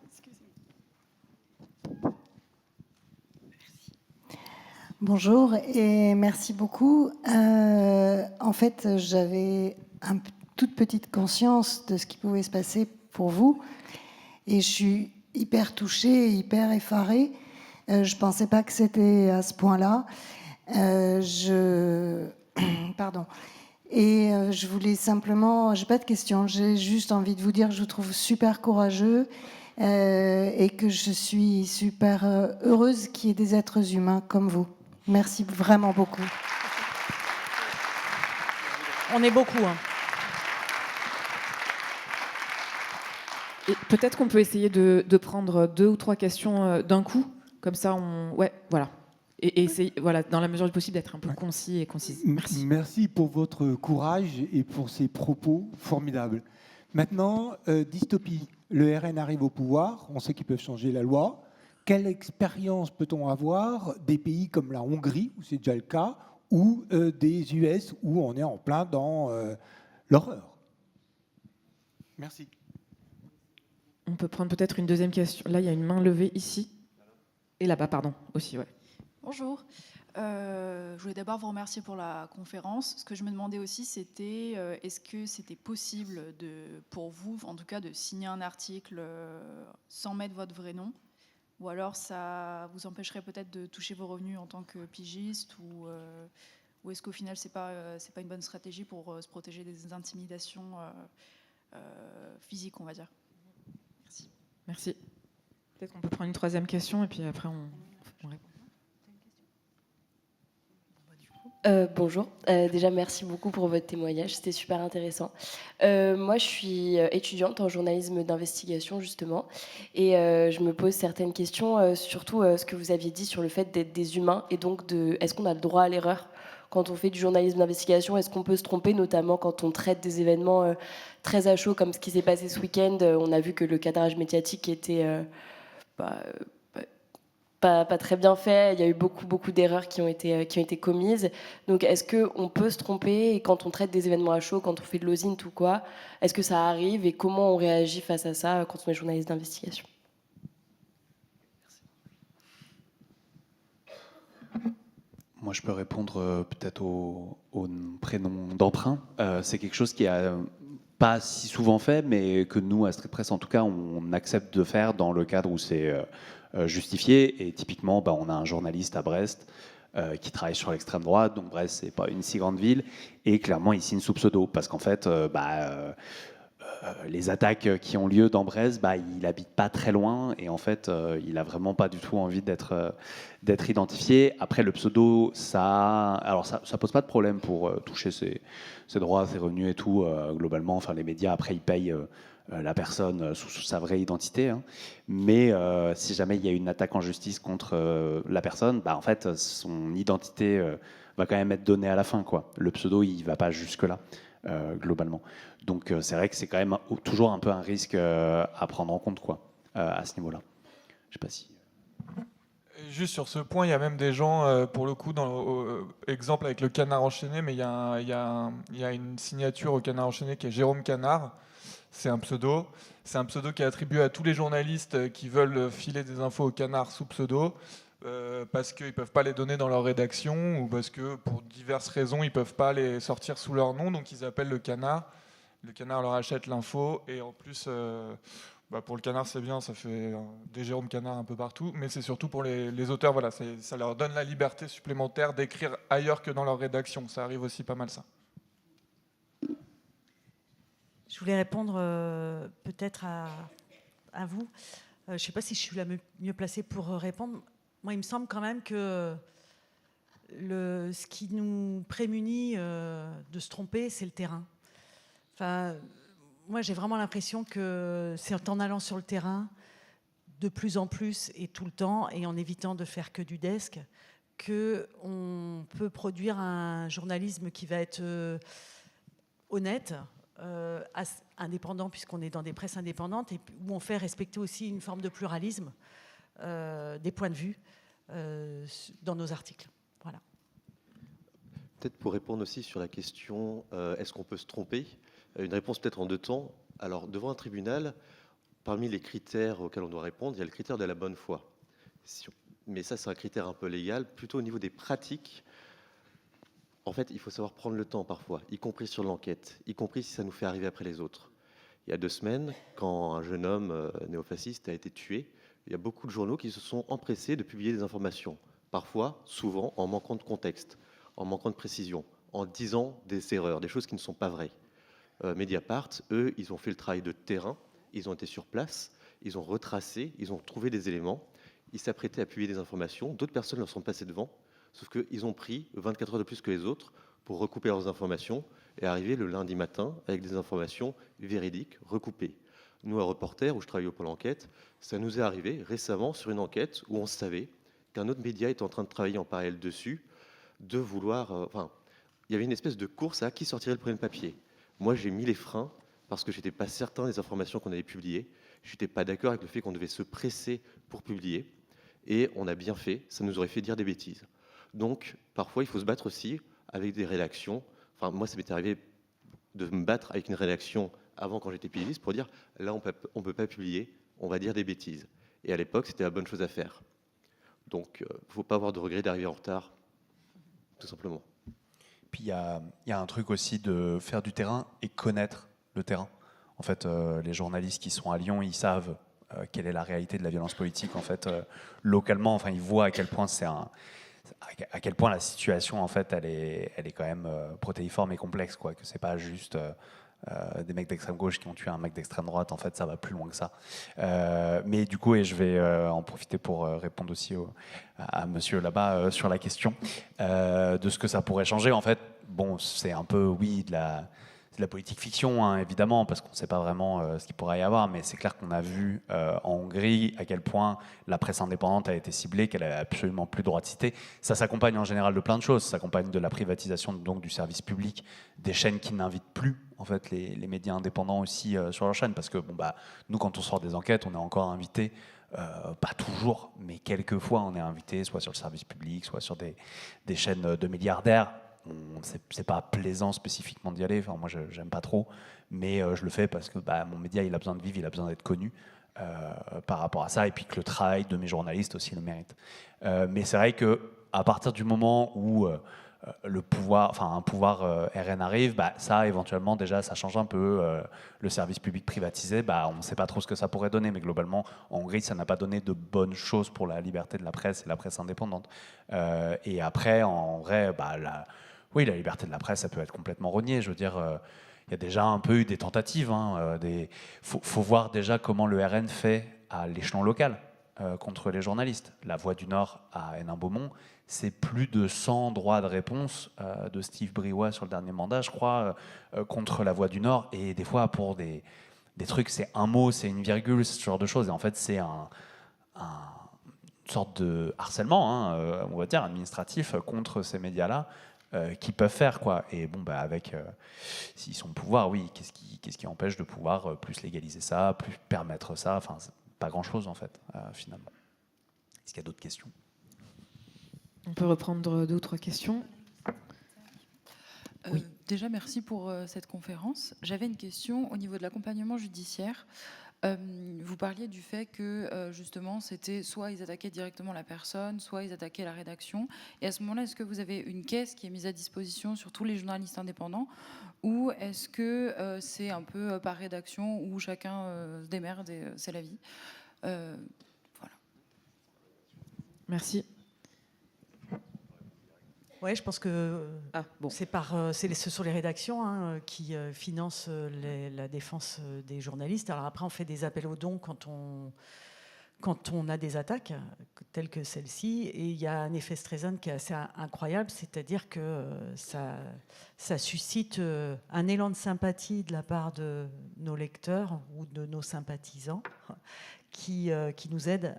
Bonjour et merci beaucoup. En fait, j'avais une toute petite conscience de ce qui pouvait se passer pour vous et je suis hyper touchée, hyper effarée. Je ne pensais pas que c'était à ce point-là. Pardon. Et je voulais simplement, j'ai pas de questions, j'ai juste envie de vous dire que je vous trouve super courageux et que je suis super heureuse qu'il y ait des êtres humains comme vous. Merci vraiment beaucoup. On est beaucoup. Et peut-être qu'on peut essayer de prendre 2 ou 3 questions d'un coup. Comme ça, voilà. Et essayer, voilà, dans la mesure du possible, d'être un peu concis et concise. Merci. Merci pour votre courage et pour ces propos formidables. Maintenant, dystopie. Le RN arrive au pouvoir. On sait qu'ils peuvent changer la loi. Quelle expérience peut-on avoir des pays comme la Hongrie, où c'est déjà le cas, ou des US, où on est en plein dans l'horreur? Merci. On peut prendre peut-être une deuxième question. Là, il y a une main levée ici. Et là-bas, pardon, aussi, ouais. Bonjour. Je voulais d'abord vous remercier pour la conférence. Ce que je me demandais aussi, c'était est-ce que c'était possible pour vous, en tout cas, de signer un article sans mettre votre vrai nom, ou alors ça vous empêcherait peut-être de toucher vos revenus en tant que pigiste, ou est-ce qu'au final c'est pas une bonne stratégie pour se protéger des intimidations physiques, on va dire. Merci. Merci. Peut-être qu'on peut prendre une troisième question et puis après on répond. Bonjour. Déjà, merci beaucoup pour votre témoignage. C'était super intéressant. Moi, je suis étudiante en journalisme d'investigation, justement. Et je me pose certaines questions, surtout ce que vous aviez dit sur le fait d'être des humains. Et donc, est-ce qu'on a le droit à l'erreur quand on fait du journalisme d'investigation? Est-ce qu'on peut se tromper, notamment quand on traite des événements très à chaud, comme ce qui s'est passé ce week-end? On a vu que le cadrage médiatique était... pas très bien fait, il y a eu beaucoup d'erreurs qui ont été commises. Donc est-ce qu'on peut se tromper et quand on traite des événements à chaud, quand on fait de l'OSINT ou quoi, est-ce que ça arrive et comment on réagit face à ça quand on est journaliste d'investigation? Moi, je peux répondre peut-être au prénom d'emprunt. C'est quelque chose qui est pas si souvent fait, mais que nous, à Street Press, en tout cas, on accepte de faire dans le cadre où c'est justifié. Et typiquement, on a un journaliste à Brest qui travaille sur l'extrême droite. Donc Brest, c'est pas une si grande ville. Et clairement, il signe sous pseudo. Parce qu'en fait, les attaques qui ont lieu dans Brest, il habite pas très loin. Et en fait, il a vraiment pas du tout envie d'être identifié. Après, le pseudo, ça pose pas de problème pour toucher ses droits, ses revenus et tout. Globalement, enfin, les médias, après, ils payent la personne sous sa vraie identité. Hein. Mais si jamais il y a une attaque en justice contre la personne, en fait, son identité va quand même être donnée à la fin, quoi. Le pseudo, il va pas jusque-là, globalement. Donc, c'est vrai que c'est quand même toujours un peu un risque à prendre en compte, quoi, à ce niveau-là. Je sais pas si... Juste sur ce point, il y a même des gens, pour le coup, dans l'exemple avec le Canard enchaîné, mais il y a une signature au Canard enchaîné qui est Jérôme Canard. C'est un pseudo. C'est un pseudo qui est attribué à tous les journalistes qui veulent filer des infos au Canard sous pseudo, parce qu'ils ne peuvent pas les donner dans leur rédaction ou parce que pour diverses raisons, ils ne peuvent pas les sortir sous leur nom, donc ils appellent le Canard. Le Canard leur achète l'info et en plus... pour le Canard, c'est bien, ça fait des Jérôme Canard un peu partout, mais c'est surtout pour les auteurs, voilà, ça leur donne la liberté supplémentaire d'écrire ailleurs que dans leur rédaction. Ça arrive aussi pas mal, ça. Je voulais répondre peut-être à vous. Je ne sais pas si je suis la mieux placée pour répondre. Moi, il me semble quand même que ce qui nous prémunit de se tromper, c'est le terrain. Enfin... Moi, j'ai vraiment l'impression que c'est en allant sur le terrain de plus en plus et tout le temps, et en évitant de faire que du desk, qu'on peut produire un journalisme qui va être honnête, indépendant, puisqu'on est dans des presses indépendantes, et où on fait respecter aussi une forme de pluralisme des points de vue dans nos articles. Voilà. Peut-être pour répondre aussi sur la question est-ce qu'on peut se tromper ? Une réponse peut-être en deux temps. Alors, devant un tribunal, parmi les critères auxquels on doit répondre, il y a le critère de la bonne foi. Mais ça, c'est un critère un peu légal. Plutôt au niveau des pratiques, en fait, il faut savoir prendre le temps parfois, y compris sur l'enquête, y compris si ça nous fait arriver après les autres. Il y a 2 semaines, quand un jeune homme néofasciste a été tué, il y a beaucoup de journaux qui se sont empressés de publier des informations. Parfois, souvent, en manquant de contexte, en manquant de précision, en disant des erreurs, des choses qui ne sont pas vraies. Mediapart, eux, ils ont fait le travail de terrain, ils ont été sur place, ils ont retracé, ils ont trouvé des éléments, ils s'apprêtaient à publier des informations, d'autres personnes leur sont passées devant, sauf qu'ils ont pris 24 heures de plus que les autres pour recouper leurs informations et arriver le lundi matin avec des informations véridiques, recoupées. Nous, à Reporter, où je travaille au Pôle Enquête, ça nous est arrivé récemment sur une enquête où on savait qu'un autre média était en train de travailler en parallèle dessus, de vouloir... il y avait une espèce de course à qui sortirait le premier papier. Moi, j'ai mis les freins parce que je n'étais pas certain des informations qu'on avait publiées. Je n'étais pas d'accord avec le fait qu'on devait se presser pour publier. Et on a bien fait, ça nous aurait fait dire des bêtises. Donc, parfois, il faut se battre aussi avec des rédactions. Enfin, moi, ça m'est arrivé de me battre avec une rédaction avant, quand j'étais pigiste, pour dire, là, on peut pas publier, on va dire des bêtises. Et à l'époque, c'était la bonne chose à faire. Donc, il ne faut pas avoir de regret d'arriver en retard tout simplement. Puis il y a un truc aussi de faire du terrain et connaître le terrain. En fait, les journalistes qui sont à Lyon, ils savent quelle est la réalité de la violence politique. En fait, localement, enfin, ils voient à quel point à quel point la situation, en fait, elle est quand même protéiforme et complexe, quoi. Que c'est pas juste des mecs d'extrême gauche qui ont tué un mec d'extrême droite. En fait, ça va plus loin que ça. Mais du coup, et je vais en profiter pour répondre aussi à monsieur là-bas sur la question de ce que ça pourrait changer. En fait, bon, c'est un peu, oui, de la politique fiction, hein, évidemment, parce qu'on ne sait pas vraiment ce qu'il pourrait y avoir, mais c'est clair qu'on a vu en Hongrie à quel point la presse indépendante a été ciblée, qu'elle n'a absolument plus le droit de citer. Ça s'accompagne en général de plein de choses. Ça s'accompagne de la privatisation donc, du service public, des chaînes qui n'invitent plus en fait, les médias indépendants aussi sur leur chaîne, parce que bon, bah, nous, quand on sort des enquêtes, on est encore invité. Pas toujours, mais quelquefois on est invité soit sur le service public, soit sur des chaînes de milliardaires. C'est pas plaisant spécifiquement d'y aller, enfin, moi j'aime pas trop, mais je le fais parce que bah, mon média il a besoin de vivre, il a besoin d'être connu par rapport à ça, et puis que le travail de mes journalistes aussi le mérite. Mais c'est vrai qu'à partir du moment où un pouvoir RN arrive, bah, ça éventuellement déjà ça change un peu. Le service public privatisé, bah, on ne sait pas trop ce que ça pourrait donner, mais globalement en Hongrie ça n'a pas donné de bonnes choses pour la liberté de la presse et la presse indépendante. Et après en vrai, bah, oui, la liberté de la presse, ça peut être complètement rogné. Je veux dire, il y a déjà un peu eu des tentatives. Faut voir déjà comment le RN fait à l'échelon local contre les journalistes. La Voix du Nord à Hénin-Beaumont, c'est plus de 100 droits de réponse de Steve Briouat sur le dernier mandat, je crois, contre la Voix du Nord. Et des fois, pour des trucs, c'est un mot, c'est une virgule, ce genre de choses. Et en fait, c'est une sorte de harcèlement, on va dire, administratif contre ces médias-là. Qui peuvent faire quoi. Et bon, bah, avec s'ils sont au pouvoir, oui, qu'est-ce qui empêche de pouvoir plus légaliser ça, plus permettre ça, enfin pas grand chose en fait finalement. Est-ce qu'il y a d'autres questions? On peut reprendre 2 ou 3 questions. Oui. Déjà merci pour cette conférence. J'avais une question au niveau de l'accompagnement judiciaire. Vous parliez du fait que justement c'était soit ils attaquaient directement la personne, soit ils attaquaient la rédaction. Et à ce moment-là, est-ce que vous avez une caisse qui est mise à disposition sur tous les journalistes indépendants, ou est-ce que c'est un peu par rédaction où chacun se démerde et c'est la vie? Voilà. Merci. Oui, je pense que ce sont les rédactions qui financent la défense des journalistes. Alors après, on fait des appels aux dons quand on a des attaques telles que celle-ci. Et il y a un effet Streisand qui est assez incroyable, c'est-à-dire que ça suscite un élan de sympathie de la part de nos lecteurs ou de nos sympathisants qui nous aident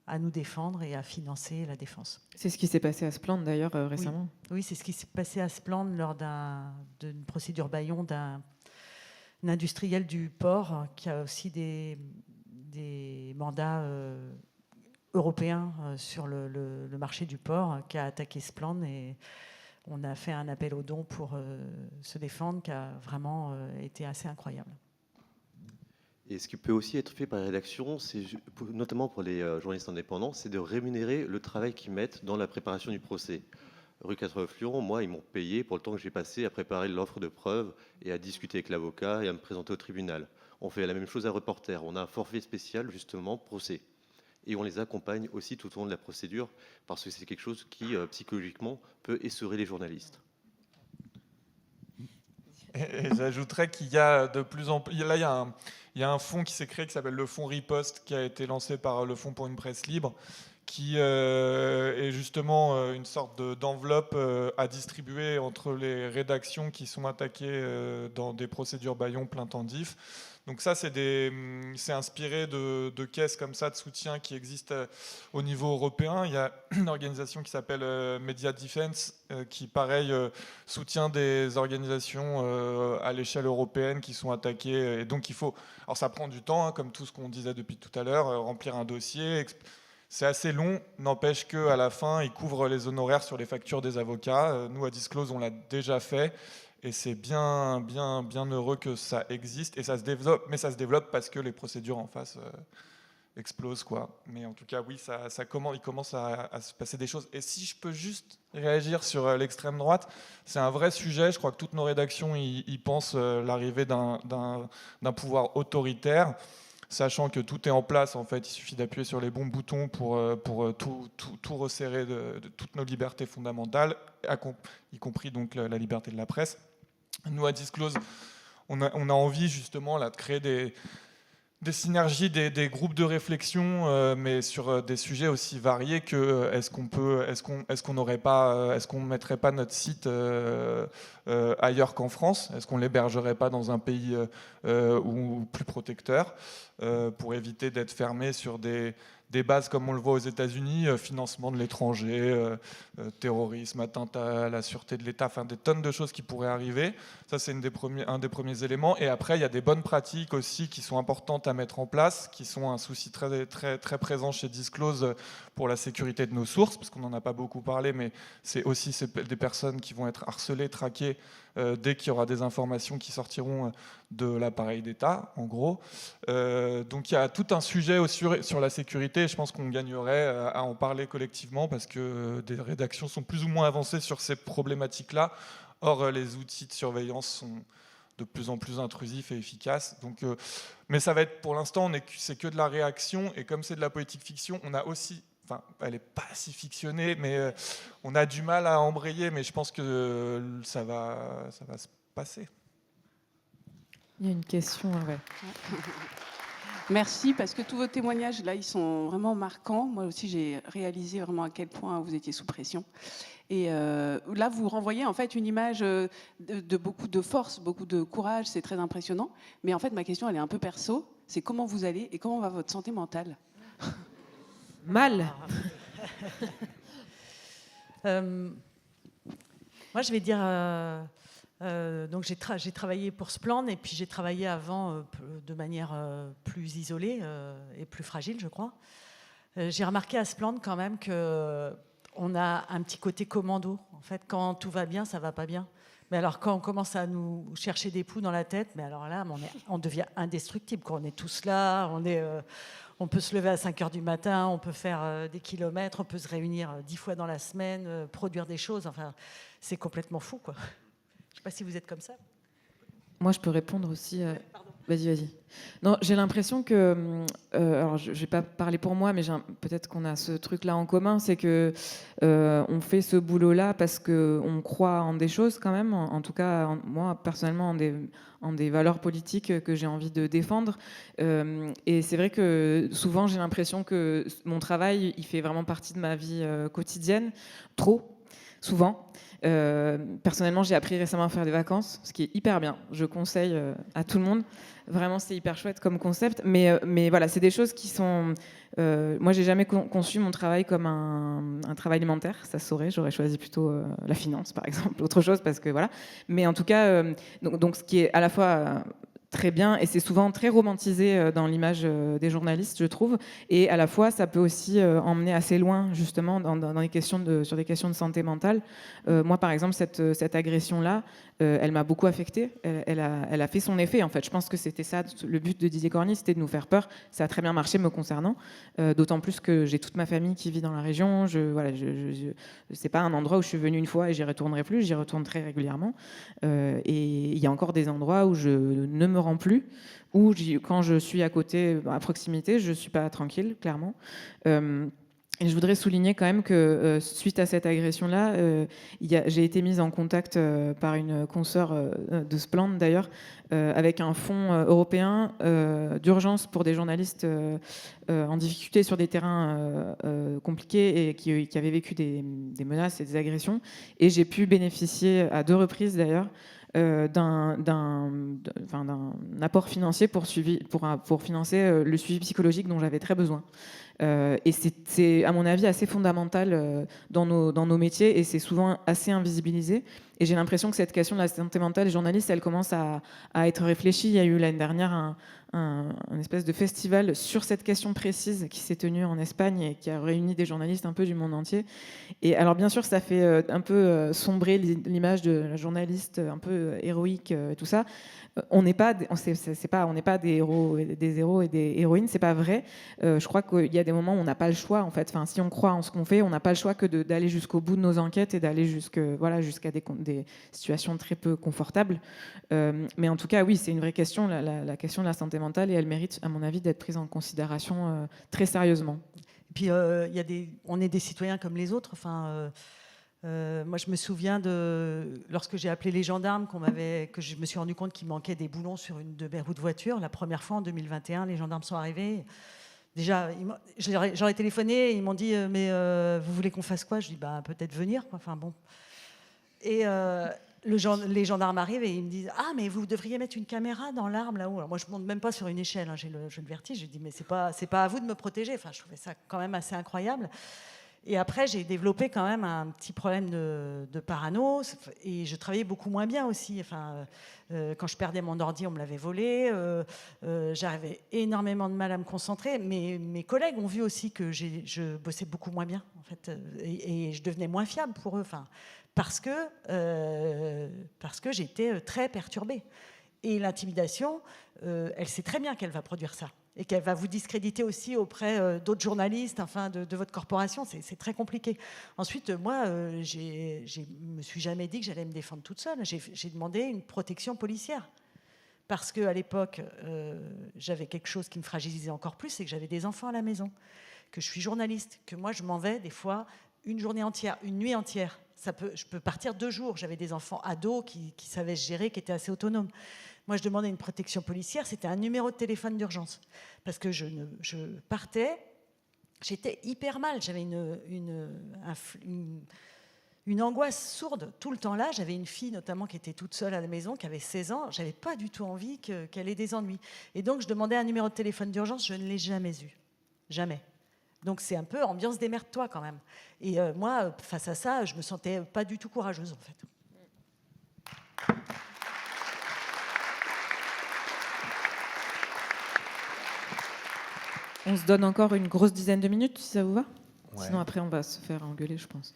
à nous défendre et à financer la défense. C'est ce qui s'est passé à Splendide d'ailleurs récemment. Oui, c'est ce qui s'est passé à Splendide lors d'une procédure Bayon d'un industriel du port qui a aussi des mandats européens sur le marché du port, qui a attaqué Splendide, et on a fait un appel aux dons pour se défendre qui a vraiment été assez incroyable. Et ce qui peut aussi être fait par la rédaction, notamment pour les journalistes indépendants, c'est de rémunérer le travail qu'ils mettent dans la préparation du procès. Rue 89 Lyon, moi, ils m'ont payé pour le temps que j'ai passé à préparer l'offre de preuves et à discuter avec l'avocat et à me présenter au tribunal. On fait la même chose à Reporter. On a un forfait spécial, justement, procès. Et on les accompagne aussi tout au long de la procédure, parce que c'est quelque chose qui, psychologiquement, peut essorer les journalistes. Et j'ajouterais qu'il y a de plus en plus... Là, il y a un fonds qui s'est créé qui s'appelle le fonds Riposte, qui a été lancé par le Fonds pour une presse libre, qui est justement une sorte d'enveloppe à distribuer entre les rédactions qui sont attaquées dans des procédures Bayon plein temps d'IF. Donc ça, c'est inspiré de caisses comme ça de soutien qui existent au niveau européen. Il y a une organisation qui s'appelle Media Defense qui, pareil, soutient des organisations à l'échelle européenne qui sont attaquées. Et donc il faut... Alors ça prend du temps, comme tout ce qu'on disait depuis tout à l'heure, remplir un dossier. C'est assez long, n'empêche qu'à la fin, ils couvrent les honoraires sur les factures des avocats. Nous, à Disclose, on l'a déjà fait. Et c'est bien heureux que ça existe. Et ça se développe, mais ça se développe parce que les procédures en face explose, quoi. Mais en tout cas, oui, il commence à se passer des choses. Et si je peux juste réagir sur l'extrême droite, c'est un vrai sujet. Je crois que toutes nos rédactions y pensent l'arrivée d'un pouvoir autoritaire, sachant que tout est en place. En fait, il suffit d'appuyer sur les bons boutons pour tout resserrer de toutes nos libertés fondamentales, y compris donc la liberté de la presse. Nous, à Disclose, on a envie justement là, de créer des synergies, des groupes de réflexion, mais sur des sujets aussi variés que est-ce qu'on mettrait pas notre site ailleurs qu'en France? Est-ce qu'on l'hébergerait pas dans un pays ou plus protecteur pour éviter d'être fermé sur des bases comme on le voit aux États-Unis, financement de l'étranger, terrorisme, atteinte à la sûreté de l'État, enfin des tonnes de choses qui pourraient arriver. Ça, c'est un des premiers éléments. Et après, il y a des bonnes pratiques aussi qui sont importantes à mettre en place, qui sont un souci très, très, très présent chez Disclose pour la sécurité de nos sources, parce qu'on n'en a pas beaucoup parlé, mais c'est aussi des personnes qui vont être harcelées, traquées, dès qu'il y aura des informations qui sortiront de l'appareil d'État, en gros. Donc il y a tout un sujet sur la sécurité, et je pense qu'on gagnerait à en parler collectivement, parce que des rédactions sont plus ou moins avancées sur ces problématiques-là. Or, les outils de surveillance sont de plus en plus intrusifs et efficaces. Donc, mais ça va être, pour l'instant, c'est que de la réaction, et comme c'est de la politique fiction, on a aussi... Enfin, elle n'est pas si fictionnée, mais on a du mal à embrayer, mais je pense que ça va se passer. Il y a une question, ouais. Merci, parce que tous vos témoignages, là, ils sont vraiment marquants. Moi aussi, j'ai réalisé vraiment à quel point vous étiez sous pression. Et là, vous renvoyez en fait une image de beaucoup de force, beaucoup de courage, c'est très impressionnant. Mais en fait, ma question, elle est un peu perso. C'est comment vous allez et comment va votre santé mentale ? Mal. Moi, je vais dire... donc j'ai travaillé pour Spland, et puis j'ai travaillé avant de manière plus isolée et plus fragile, je crois. J'ai remarqué à Spland quand même qu'on a un petit côté commando. En fait, quand tout va bien, ça va pas bien. Mais alors quand on commence à nous chercher des poux dans la tête, mais alors là, on devient indestructible. Quand on est tous là, on peut se lever à 5h du matin, on peut faire des kilomètres, on peut se réunir 10 fois dans la semaine, produire des choses. Enfin, c'est complètement fou, quoi. Je ne sais pas si vous êtes comme ça. Moi, je peux répondre aussi. Vas-y. Non, j'ai l'impression que... alors, je ne vais pas parler pour moi, mais peut-être qu'on a ce truc-là en commun, c'est que on fait ce boulot-là parce qu'on croit en des choses quand même. En tout cas, moi, personnellement, en des valeurs politiques que j'ai envie de défendre. Et c'est vrai que souvent, j'ai l'impression que mon travail, il fait vraiment partie de ma vie quotidienne. Trop, souvent. Personnellement, j'ai appris récemment à faire des vacances, ce qui est hyper bien. Je conseille à tout le monde. Vraiment, c'est hyper chouette comme concept. Mais voilà, c'est des choses qui sont... moi, j'ai jamais conçu mon travail comme un travail alimentaire. Ça se saurait. J'aurais choisi plutôt la finance, par exemple, autre chose, parce que voilà. Mais en tout cas, donc ce qui est à la fois... très bien, et c'est souvent très romantisé dans l'image des journalistes, je trouve, et à la fois ça peut aussi emmener assez loin justement sur des questions de santé mentale. Moi par exemple, cette agression-là, elle m'a beaucoup affectée, elle a fait son effet en fait. Je pense que c'était ça, le but de Didier Corny, c'était de nous faire peur. Ça a très bien marché me concernant, d'autant plus que j'ai toute ma famille qui vit dans la région. C'est pas un endroit où je suis venue une fois et j'y retournerai plus, j'y retourne très régulièrement, et il y a encore des endroits où je ne me rends plus, ou quand je suis à côté, à proximité, je suis pas tranquille, clairement. Et je voudrais souligner quand même que suite à cette agression-là, j'ai été mise en contact par une consoeur de Spland d'ailleurs, avec un fonds européen d'urgence pour des journalistes en difficulté sur des terrains compliqués et qui avaient vécu des menaces et des agressions. Et j'ai pu bénéficier à 2 reprises d'ailleurs d'un apport financier pour financer le suivi psychologique dont j'avais très besoin. Et c'est, à mon avis, assez fondamental dans nos métiers, et c'est souvent assez invisibilisé. Et j'ai l'impression que cette question de la santé mentale des journalistes, elle commence à être réfléchie. Il y a eu l'année dernière un espèce de festival sur cette question précise qui s'est tenu en Espagne et qui a réuni des journalistes un peu du monde entier. Et alors bien sûr, ça fait un peu sombrer l'image de la journaliste un peu héroïque et tout ça. On n'est pas des héros et des héroïnes, c'est pas vrai. Je crois qu'il y a des moments où on n'a pas le choix en fait. Enfin, si on croit en ce qu'on fait, on n'a pas le choix que d'aller jusqu'au bout de nos enquêtes et d'aller jusqu'à des situations très peu confortables. Mais en tout cas, oui, c'est une vraie question, la question de la santé mentale, et elle mérite, à mon avis, d'être prise en considération très sérieusement. Et puis, on est des citoyens comme les autres. Enfin, moi, je me souviens lorsque j'ai appelé les gendarmes, que je me suis rendu compte qu'il manquait des boulons sur une de mes roues de voiture. La première fois, en 2021, les gendarmes sont arrivés. Déjà, j'aurais téléphoné et ils m'ont dit mais vous voulez qu'on fasse quoi? Je dis peut-être venir, quoi. Enfin bon. Et les gendarmes arrivent et ils me disent mais vous devriez mettre une caméra dans l'arme là-haut. Alors moi je monte même pas sur une échelle, hein, j'ai le vertige. Je dis mais c'est pas à vous de me protéger. Enfin je trouvais ça quand même assez incroyable. Et après j'ai développé quand même un petit problème de parano, et je travaillais beaucoup moins bien aussi. Enfin quand je perdais mon ordi, on me l'avait volé. J'avais énormément de mal à me concentrer. Mais mes collègues ont vu aussi que je bossais beaucoup moins bien en fait, et je devenais moins fiable pour eux. Enfin, parce que j'étais très perturbée. Et l'intimidation, elle sait très bien qu'elle va produire ça, et qu'elle va vous discréditer aussi auprès d'autres journalistes, enfin de votre corporation. C'est très compliqué. Ensuite, moi, je me suis jamais dit que j'allais me défendre toute seule. J'ai demandé une protection policière. Parce qu'à l'époque, j'avais quelque chose qui me fragilisait encore plus, c'est que j'avais des enfants à la maison, que je suis journaliste, que moi, je m'en vais des fois une journée entière, une nuit entière. Je peux partir 2 jours. J'avais des enfants ados qui savaient se gérer, qui étaient assez autonomes. Moi, je demandais une protection policière. C'était un numéro de téléphone d'urgence. Parce que je partais, j'étais hyper mal. J'avais une angoisse sourde tout le temps là. J'avais une fille notamment qui était toute seule à la maison, qui avait 16 ans. J'avais pas du tout envie qu'elle ait des ennuis. Et donc, je demandais un numéro de téléphone d'urgence. Je ne l'ai jamais eu. Jamais. Donc c'est un peu ambiance démerde-toi quand même. Et moi, face à ça, je me sentais pas du tout courageuse en fait. On se donne encore une grosse dizaine de minutes, si ça vous va. Ouais. Sinon après on va se faire engueuler, je pense.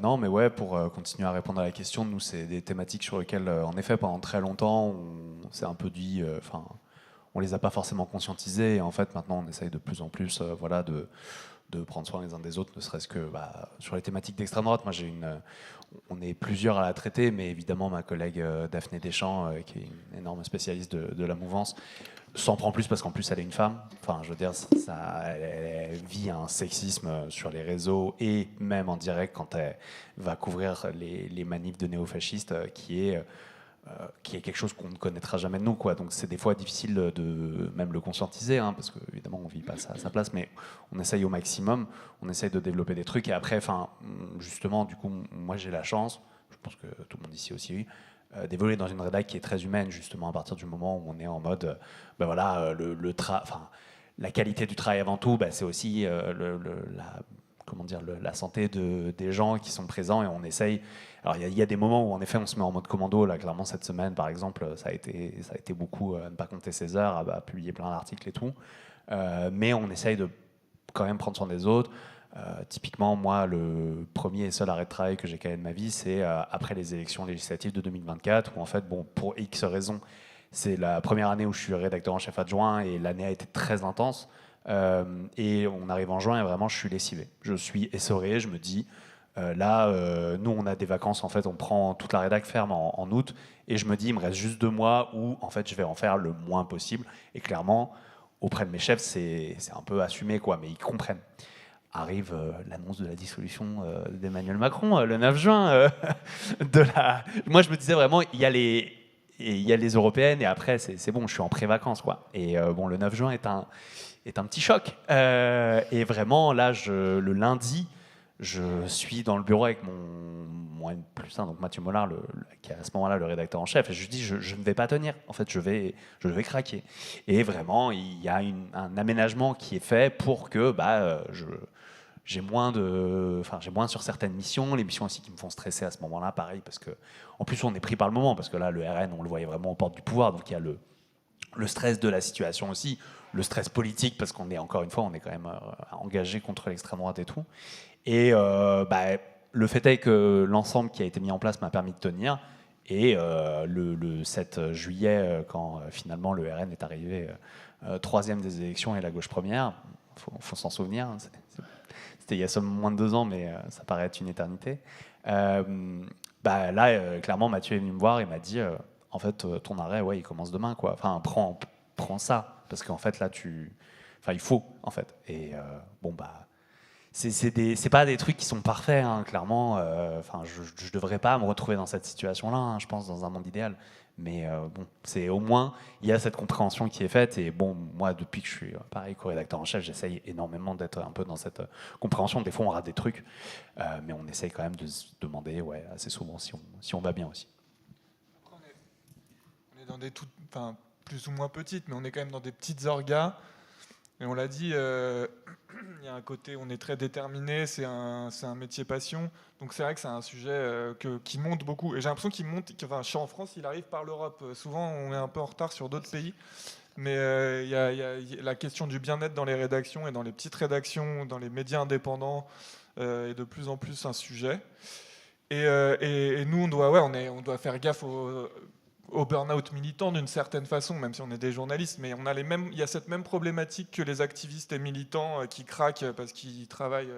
Non, mais ouais, pour continuer à répondre à la question, nous c'est des thématiques sur lesquelles, en effet, pendant très longtemps, on s'est un peu dit, on les a pas forcément conscientisés. Et en fait, maintenant, on essaye de plus en plus, de prendre soin les uns des autres, ne serait-ce que sur les thématiques d'extrême droite. Moi, on est plusieurs à la traiter, mais évidemment, ma collègue Daphné Deschamps, qui est une énorme spécialiste de la mouvance, s'en prend plus parce qu'en plus, elle est une femme. Enfin, je veux dire, elle vit un sexisme sur les réseaux et même en direct quand elle va couvrir les manifs de néofascistes, qui est quelque chose qu'on ne connaîtra jamais de nous, quoi. Donc c'est des fois difficile de même le conscientiser, hein, parce qu'évidemment on ne vit pas ça à sa place, mais on essaye au maximum, on essaye de développer des trucs, et après, justement, du coup, moi j'ai la chance, je pense que tout le monde ici aussi, d'évoluer dans une rédac qui est très humaine, justement, à partir du moment où on est en mode, la qualité du travail avant tout, c'est aussi la santé des gens qui sont présents, et on essaye. Alors il y a des moments où en effet on se met en mode commando. Là clairement cette semaine par exemple ça a été beaucoup à ne pas compter ses heures, à publier plein d'articles et tout, mais on essaye de quand même prendre soin des autres. Typiquement moi le premier et seul arrêt de travail que j'ai caillé de ma vie, c'est après les élections législatives de 2024, où en fait pour X raisons, c'est la première année où je suis rédacteur en chef adjoint et l'année a été très intense. Et on arrive en juin et vraiment je suis lessivé, je suis essoré, je me dis nous on a des vacances, en fait on prend toute la rédac ferme en août, et je me dis il me reste juste 2 mois où en fait je vais en faire le moins possible, et clairement auprès de mes chefs c'est un peu assumé, quoi, mais ils comprennent. Arrive l'annonce de la dissolution d'Emmanuel Macron le 9 juin moi je me disais vraiment il y a les européennes et après c'est bon, je suis en pré-vacances, quoi. Et le 9 juin est un petit choc. Et vraiment, là, le lundi, je suis dans le bureau avec moins plus 1, donc Mathieu Mollard, qui est à ce moment-là le rédacteur en chef, et je lui dis je ne vais pas tenir, en fait je vais craquer. Et vraiment il y a un aménagement qui est fait pour que j'ai moins sur certaines missions, les missions aussi qui me font stresser à ce moment-là, pareil, parce que en plus on est pris par le moment, parce que là le RN on le voyait vraiment aux portes du pouvoir, donc il y a le stress de la situation aussi, le stress politique, parce qu'on est encore une fois on est quand même engagé contre l'extrême droite et tout. Et le fait est que l'ensemble qui a été mis en place m'a permis de tenir. Et le 7 juillet, quand finalement le RN est arrivé 3e des élections et la gauche première, faut s'en souvenir, hein, c'était il y a seulement moins de 2 ans, mais ça paraît être une éternité. Là, clairement, Mathieu est venu me voir et m'a dit en fait, ton arrêt, il commence demain, quoi. Enfin, prends ça, parce qu'en fait, là, il faut, en fait. Et c'est pas des trucs qui sont parfaits, hein, clairement. Je devrais pas me retrouver dans cette situation-là, hein, je pense, dans un monde idéal. Mais c'est au moins, il y a cette compréhension qui est faite. Et bon, moi, depuis que je suis pareil co-rédacteur en chef, j'essaye énormément d'être un peu dans cette compréhension. Des fois, on rate des trucs, mais on essaye quand même de se demander assez souvent si on va bien aussi. On est dans des plus ou moins petites, mais on est quand même dans des petites orgas. Et on l'a dit, il y a un côté, on est très déterminé, c'est un métier passion. Donc c'est vrai que c'est un sujet qui monte beaucoup. Et j'ai l'impression qu'il monte, je suis en France, il arrive par l'Europe. Souvent, on est un peu en retard sur d'autres pays. Mais il y a la question du bien-être dans les rédactions et dans les petites rédactions, dans les médias indépendants, est de plus en plus un sujet. Et nous, on doit faire gaffe au burn-out militant d'une certaine façon, même si on est des journalistes, mais il y a cette même problématique que les activistes et militants qui craquent parce qu'ils travaillent,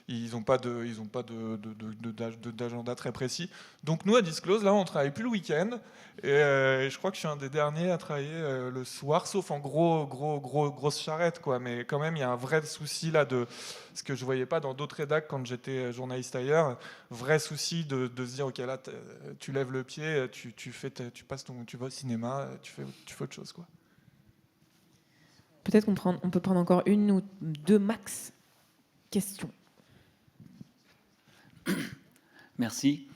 ils n'ont pas d'agenda très précis. Donc nous, à Disclose, là, on travaille plus le week-end, et je crois que je suis un des derniers à travailler le soir, sauf en grosse charrette, quoi. Mais quand même, il y a un vrai souci là de ce que je voyais pas dans d'autres rédacs quand j'étais journaliste ailleurs, vrai souci de se dire ok, là tu lèves le pied, tu vas au cinéma, tu fais autre chose, quoi. Peut-être on peut prendre encore une ou deux max questions. Merci.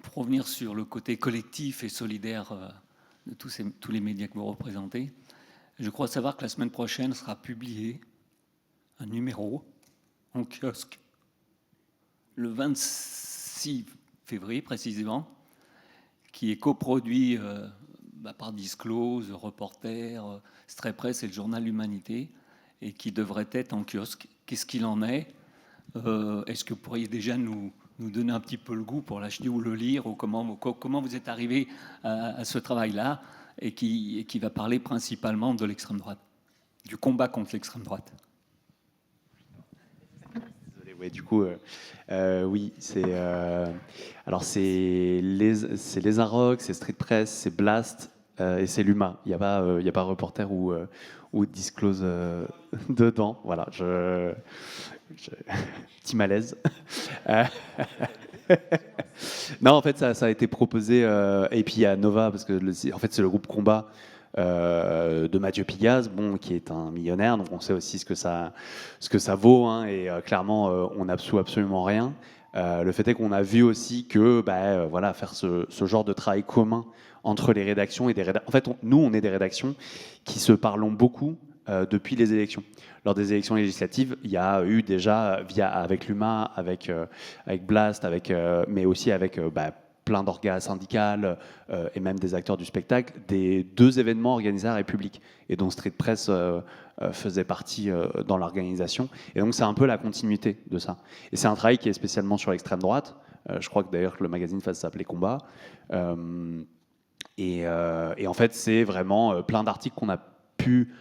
Pour revenir sur le côté collectif et solidaire de tous les médias que vous représentez, je crois savoir que la semaine prochaine sera publié un numéro en kiosque, le 26 février précisément, qui est coproduit par Disclose, Reporter, Stray Press et le journal L'Humanité, et qui devrait être en kiosque. Qu'est-ce qu'il en est ? Est-ce que vous pourriez déjà nous donner un petit peu le goût pour l'acheter ou le lire, ou comment vous êtes arrivé à ce travail-là, et qui va parler principalement de l'extrême droite, du combat contre l'extrême droite. Désolé, ouais, du coup, oui, c'est les Arocs, c'est Street Press, c'est Blast et c'est l'UMA. Il n'y a pas Reporter ou Disclose dedans. Voilà, petit malaise. Non, en fait, ça a été proposé. Et puis il y a Nova, parce que en fait, c'est le groupe Combat de Mathieu Pigaz, qui est un millionnaire. Donc on sait aussi ce que ça vaut. Hein, et clairement, on n'absout absolument rien. Le fait est qu'on a vu aussi que faire ce genre de travail commun entre les rédactions et des rédactions. En fait, nous, on est des rédactions qui se parlent beaucoup depuis les élections. Lors des élections législatives, il y a eu déjà, avec l'UMA, avec Blast, mais aussi avec plein d'organes syndicales et même des acteurs du spectacle, des 2 événements organisés à la République, et dont Street Press faisait partie dans l'organisation. Et donc c'est un peu la continuité de ça. Et c'est un travail qui est spécialement sur l'extrême droite. Je crois que d'ailleurs que le magazine s'appelait Combat. Et en fait, c'est vraiment plein d'articles qu'on a pu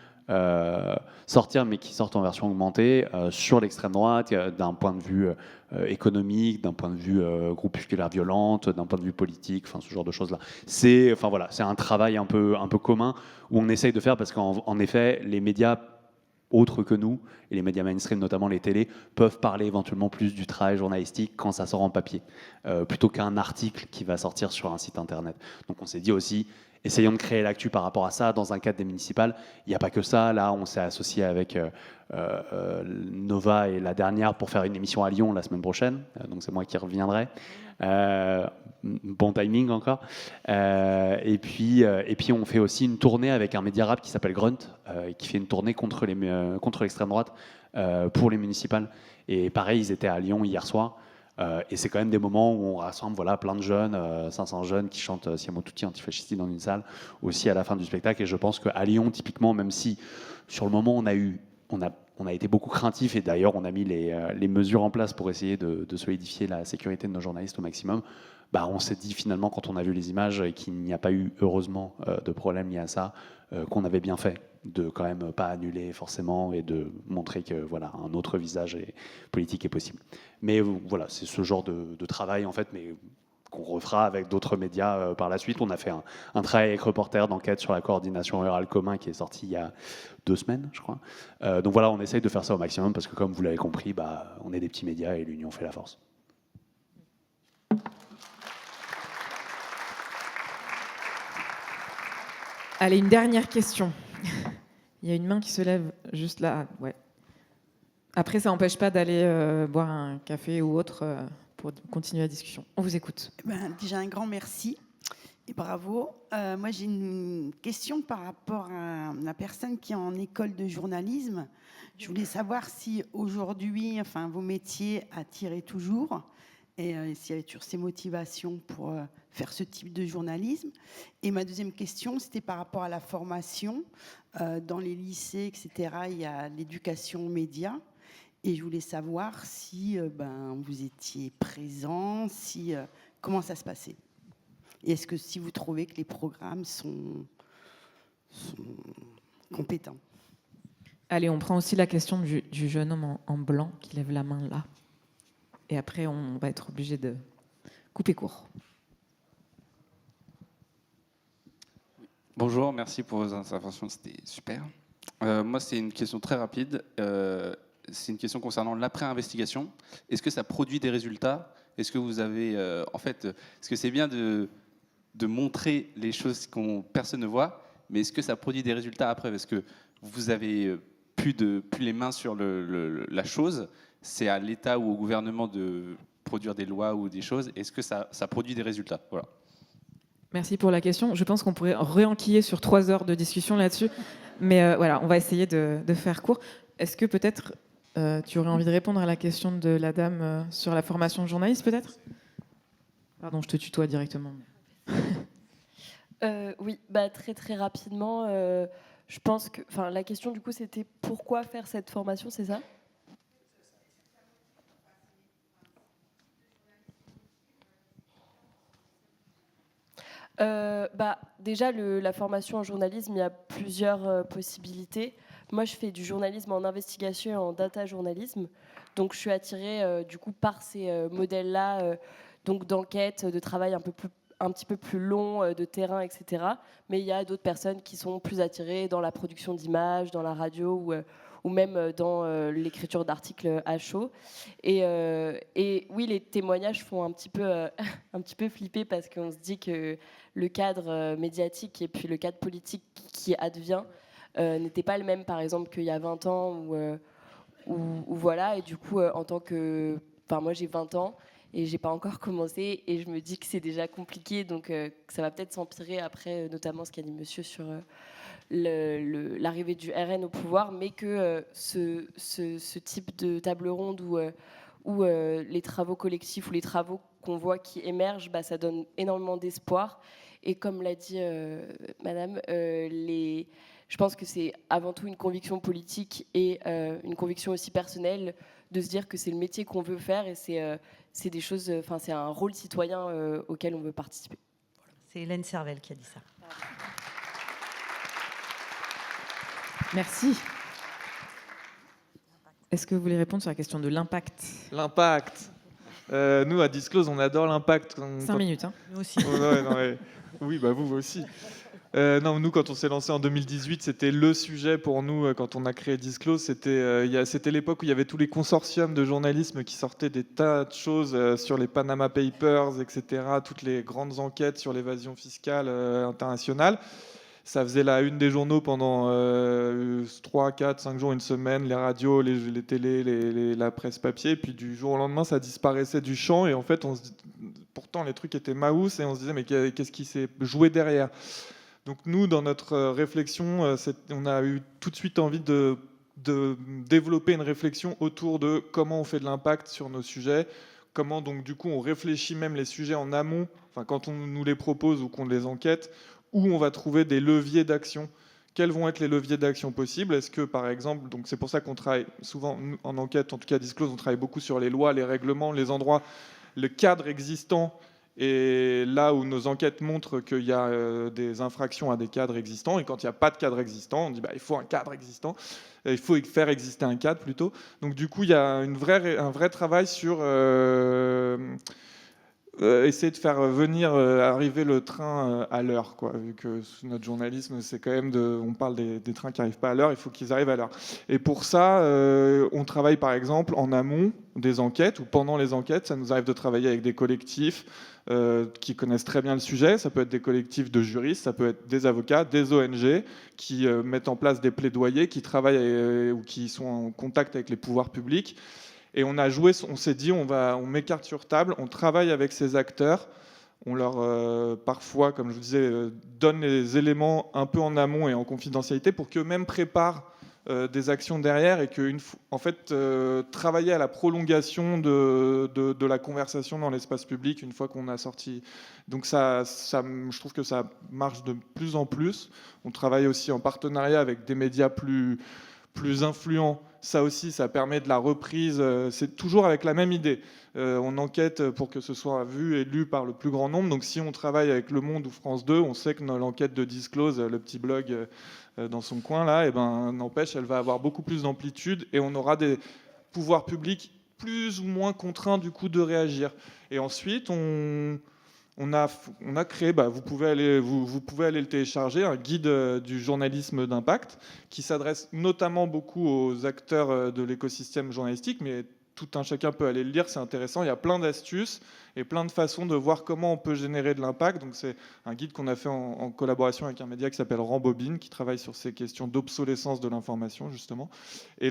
sortir, mais qui sortent en version augmentée sur l'extrême droite, d'un point de vue économique, d'un point de vue groupusculaire violente, d'un point de vue politique, ce genre de choses-là. C'est un travail un peu commun où on essaye de faire, parce qu'en effet, les médias autres que nous, et les médias mainstream, notamment les télés, peuvent parler éventuellement plus du travail journalistique quand ça sort en papier, plutôt qu'un article qui va sortir sur un site internet. Donc on s'est dit aussi, essayons de créer l'actu par rapport à ça dans un cadre des municipales. Il n'y a pas que ça. Là, on s'est associé avec Nova et La Dernière pour faire une émission à Lyon la semaine prochaine. Donc c'est moi qui reviendrai. Bon timing encore. Et puis on fait aussi une tournée avec un média rap qui s'appelle Grunt, qui fait une tournée contre l'extrême droite pour les municipales. Et pareil, ils étaient à Lyon hier soir. Et c'est quand même des moments où on rassemble plein de jeunes, 500 jeunes qui chantent Siamo Tutti antifascisti dans une salle aussi à la fin du spectacle. Et je pense qu'à Lyon, typiquement, même si sur le moment on a été beaucoup craintifs, et d'ailleurs on a mis les mesures en place pour essayer de solidifier la sécurité de nos journalistes au maximum, on s'est dit finalement quand on a vu les images et qu'il n'y a pas eu heureusement de problème lié à ça, qu'on avait bien fait de quand même pas annuler forcément et de montrer que un autre visage politique est possible. Mais voilà, c'est ce genre de travail en fait, mais qu'on refera avec d'autres médias par la suite. On a fait un travail avec Reporter d'enquête sur la coordination rurale commun qui est sorti il y a 2 semaines, je crois. Donc voilà, on essaye de faire ça au maximum parce que comme vous l'avez compris, on est des petits médias et l'union fait la force. Allez, une dernière question. Il y a une main qui se lève juste là. Ouais. Après, ça n'empêche pas d'aller boire un café ou autre pour continuer la discussion. On vous écoute. Déjà, un grand merci et bravo. Moi, j'ai une question par rapport à la personne qui est en école de journalisme. Je voulais savoir si aujourd'hui, vos métiers attiraient toujours et s'il y avait toujours ces motivations pour faire ce type de journalisme. Et ma deuxième question, c'était par rapport à la formation. Dans les lycées, etc., il y a l'éducation aux médias. Et je voulais savoir si vous étiez présent, comment ça se passait. Et est-ce que si vous trouvez que les programmes sont compétents. Allez, on prend aussi la question du jeune homme en blanc qui lève la main là. Et après, on va être obligé de couper court. Bonjour, merci pour vos interventions, c'était super. Moi, c'est une question très rapide. C'est une question concernant l'après-investigation. Est-ce que ça produit des résultats? Est-ce que vous avez... est-ce que c'est bien de montrer les choses qu'on personne ne voit, mais est-ce que ça produit des résultats après? Parce que vous avez plus les mains sur la chose. C'est à l'État ou au gouvernement de produire des lois ou des choses. Est-ce que ça produit des résultats? Voilà. Merci pour la question. Je pense qu'on pourrait réenquiller sur 3 heures de discussion là-dessus. Mais voilà, on va essayer de faire court. Est-ce que peut-être tu aurais envie de répondre à la question de la dame sur la formation de journaliste, peut-être? Pardon, je te tutoie directement. Oui, très très rapidement. Je pense que, la question du coup, c'était pourquoi faire cette formation, c'est ça? Déjà, la formation en journalisme, il y a plusieurs possibilités. Moi, je fais du journalisme en investigation et en data journalisme. Donc, je suis attirée du coup par ces modèles-là, donc d'enquête, de travail un petit peu plus long, de terrain, etc. Mais il y a d'autres personnes qui sont plus attirées dans la production d'images, dans la radio ou même dans l'écriture d'articles à chaud. Et oui, les témoignages font un petit peu flipper parce qu'on se dit que le cadre médiatique et puis le cadre politique qui advient n'était pas le même, par exemple, qu'il y a 20 ans ou voilà. Et du coup, en tant que... moi, j'ai 20 ans et j'ai pas encore commencé et je me dis que c'est déjà compliqué, donc que ça va peut-être s'empirer après, notamment ce qu'a dit monsieur sur... l'arrivée du RN au pouvoir, mais que ce type de table ronde où les travaux collectifs ou les travaux qu'on voit qui émergent, ça donne énormément d'espoir. Et comme l'a dit madame, je pense que c'est avant tout une conviction politique et une conviction aussi personnelle de se dire que c'est le métier qu'on veut faire et c'est des choses, c'est un rôle citoyen auquel on veut participer. Voilà. C'est Hélène Servel qui a dit ça. Merci. Est-ce que vous voulez répondre sur la question de l'impact? L'impact. Nous, à Disclose, on adore l'impact. 5 minutes. Hein. Nous aussi. Oui, vous aussi. Non, nous, quand on s'est lancé en 2018, c'était le sujet pour nous, quand on a créé Disclose. C'était l'époque où il y avait tous les consortiums de journalisme qui sortaient des tas de choses sur les Panama Papers, etc., toutes les grandes enquêtes sur l'évasion fiscale internationale. Ça faisait la une des journaux pendant 3, 4, 5 jours, une semaine, les radios, les télés, la presse papier. Et puis du jour au lendemain, ça disparaissait du champ. Et en fait, pourtant, les trucs étaient maous et on se disait, mais qu'est-ce qui s'est joué derrière ? Donc nous, dans notre réflexion, on a eu tout de suite envie de développer une réflexion autour de comment on fait de l'impact sur nos sujets, comment donc du coup on réfléchit même les sujets en amont, enfin, quand on nous les propose ou qu'on les enquête, où on va trouver des leviers d'action. Quels vont être les leviers d'action possibles ? Est-ce que, par exemple, donc c'est pour ça qu'on travaille souvent en enquête, en tout cas Disclose, on travaille beaucoup sur les lois, les règlements, les endroits, le cadre existant. Et là où nos enquêtes montrent qu'il y a des infractions à des cadres existants, et quand il n'y a pas de cadre existant, on dit il faut un cadre existant, il faut faire exister un cadre plutôt. Donc du coup, il y a un vrai travail sur essayer de faire arriver le train à l'heure, quoi. Vu que notre journalisme, c'est quand même on parle des trains qui n'arrivent pas à l'heure, il faut qu'ils arrivent à l'heure. Et pour ça, on travaille par exemple en amont des enquêtes ou pendant les enquêtes. Ça nous arrive de travailler avec des collectifs qui connaissent très bien le sujet. Ça peut être des collectifs de juristes, ça peut être des avocats, des ONG qui mettent en place des plaidoyers, qui travaillent ou qui sont en contact avec les pouvoirs publics. Et on s'est dit, on met carte sur table, on travaille avec ces acteurs, on leur, parfois, comme je vous disais, donne les éléments un peu en amont et en confidentialité pour qu'eux-mêmes préparent des actions derrière et en fait, travailler à la prolongation de la conversation dans l'espace public une fois qu'on a sorti. Donc je trouve que ça marche de plus en plus. On travaille aussi en partenariat avec des médias plus influents. Ça aussi, ça permet de la reprise. C'est toujours avec la même idée. On enquête pour que ce soit vu et lu par le plus grand nombre. Donc si on travaille avec Le Monde ou France 2, on sait que l'enquête de Disclose, le petit blog dans son coin là, n'empêche, elle va avoir beaucoup plus d'amplitude et on aura des pouvoirs publics plus ou moins contraints du coup de réagir. Et ensuite, on a créé, vous pouvez aller le télécharger, un guide du journalisme d'impact qui s'adresse notamment beaucoup aux acteurs de l'écosystème journalistique, mais tout un chacun peut aller le lire, c'est intéressant. Il y a plein d'astuces et plein de façons de voir comment on peut générer de l'impact. Donc c'est un guide qu'on a fait en collaboration avec un média qui s'appelle Rambobine, qui travaille sur ces questions d'obsolescence de l'information justement. Et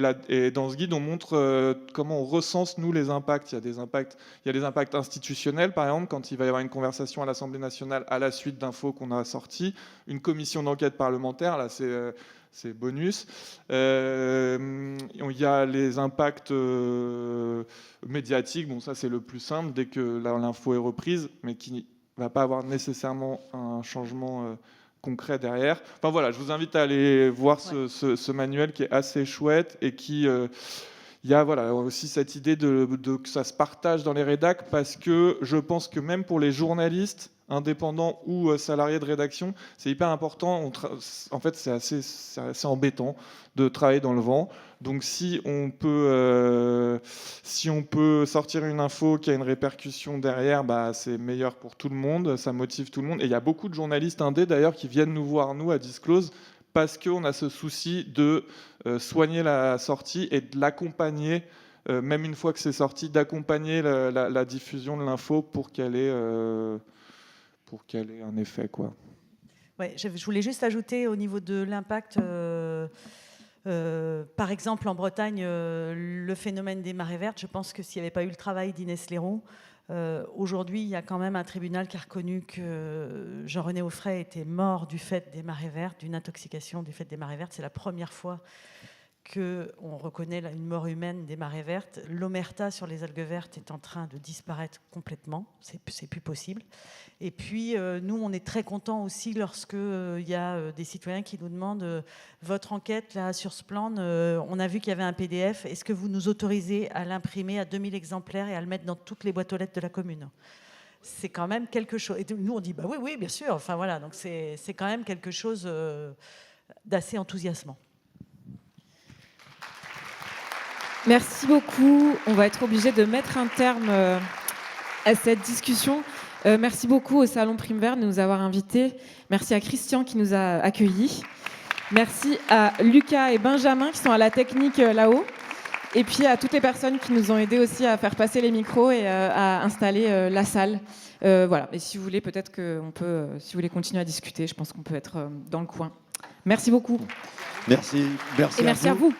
dans ce guide, on montre comment on recense nous les impacts. Il y a des impacts institutionnels, par exemple, quand il va y avoir une conversation à l'Assemblée nationale à la suite d'infos qu'on a sorties, une commission d'enquête parlementaire. Là, c'est bonus. Il y a les impacts médiatiques. Bon, ça, c'est le plus simple, dès que l'info est reprise, mais qui ne va pas avoir nécessairement un changement concret derrière. Enfin voilà, je vous invite à aller voir ce manuel qui est assez chouette et qui... il y a aussi cette idée que ça se partage dans les rédacs, parce que je pense que même pour les journalistes, indépendants ou salariés de rédaction, c'est hyper important. En fait, c'est assez embêtant de travailler dans le vent. Donc si on peut sortir une info qui a une répercussion derrière, c'est meilleur pour tout le monde, ça motive tout le monde. Et il y a beaucoup de journalistes indés d'ailleurs qui viennent nous voir, nous, à Disclose, parce qu'on a ce souci de soigner la sortie et de l'accompagner, même une fois que c'est sorti, d'accompagner la diffusion de l'info pour qu'elle ait un effet, quoi. Ouais, je voulais juste ajouter au niveau de l'impact, par exemple en Bretagne, le phénomène des marées vertes, je pense que s'il n'y avait pas eu le travail d'Inès Léraud, aujourd'hui il y a quand même un tribunal qui a reconnu que Jean-René Offray était mort du fait des marées vertes, d'une intoxication du fait des marées vertes. C'est la première fois qu'on reconnaît une mort humaine des marées vertes. L'omerta sur les algues vertes est en train de disparaître complètement, c'est plus possible. Et puis nous, on est très contents aussi lorsque il y a des citoyens qui nous demandent votre enquête là sur ce plan, on a vu qu'il y avait un PDF, est-ce que vous nous autorisez à l'imprimer à 2000 exemplaires et à le mettre dans toutes les boîtes aux lettres de la commune ? C'est quand même quelque chose. Et nous, on dit oui, bien sûr. Enfin voilà, donc c'est quand même quelque chose d'assez enthousiasmant. Merci beaucoup. On va être obligé de mettre un terme à cette discussion. Merci beaucoup au Salon Prime Vert de nous avoir invités. Merci à Christian qui nous a accueillis. Merci à Lucas et Benjamin qui sont à la technique là-haut. Et puis à toutes les personnes qui nous ont aidés aussi à faire passer les micros et à installer la salle. Voilà. Et si vous voulez, peut-être qu'on peut, si vous voulez continuer à discuter, je pense qu'on peut être dans le coin. Merci beaucoup. Merci. Et merci à vous.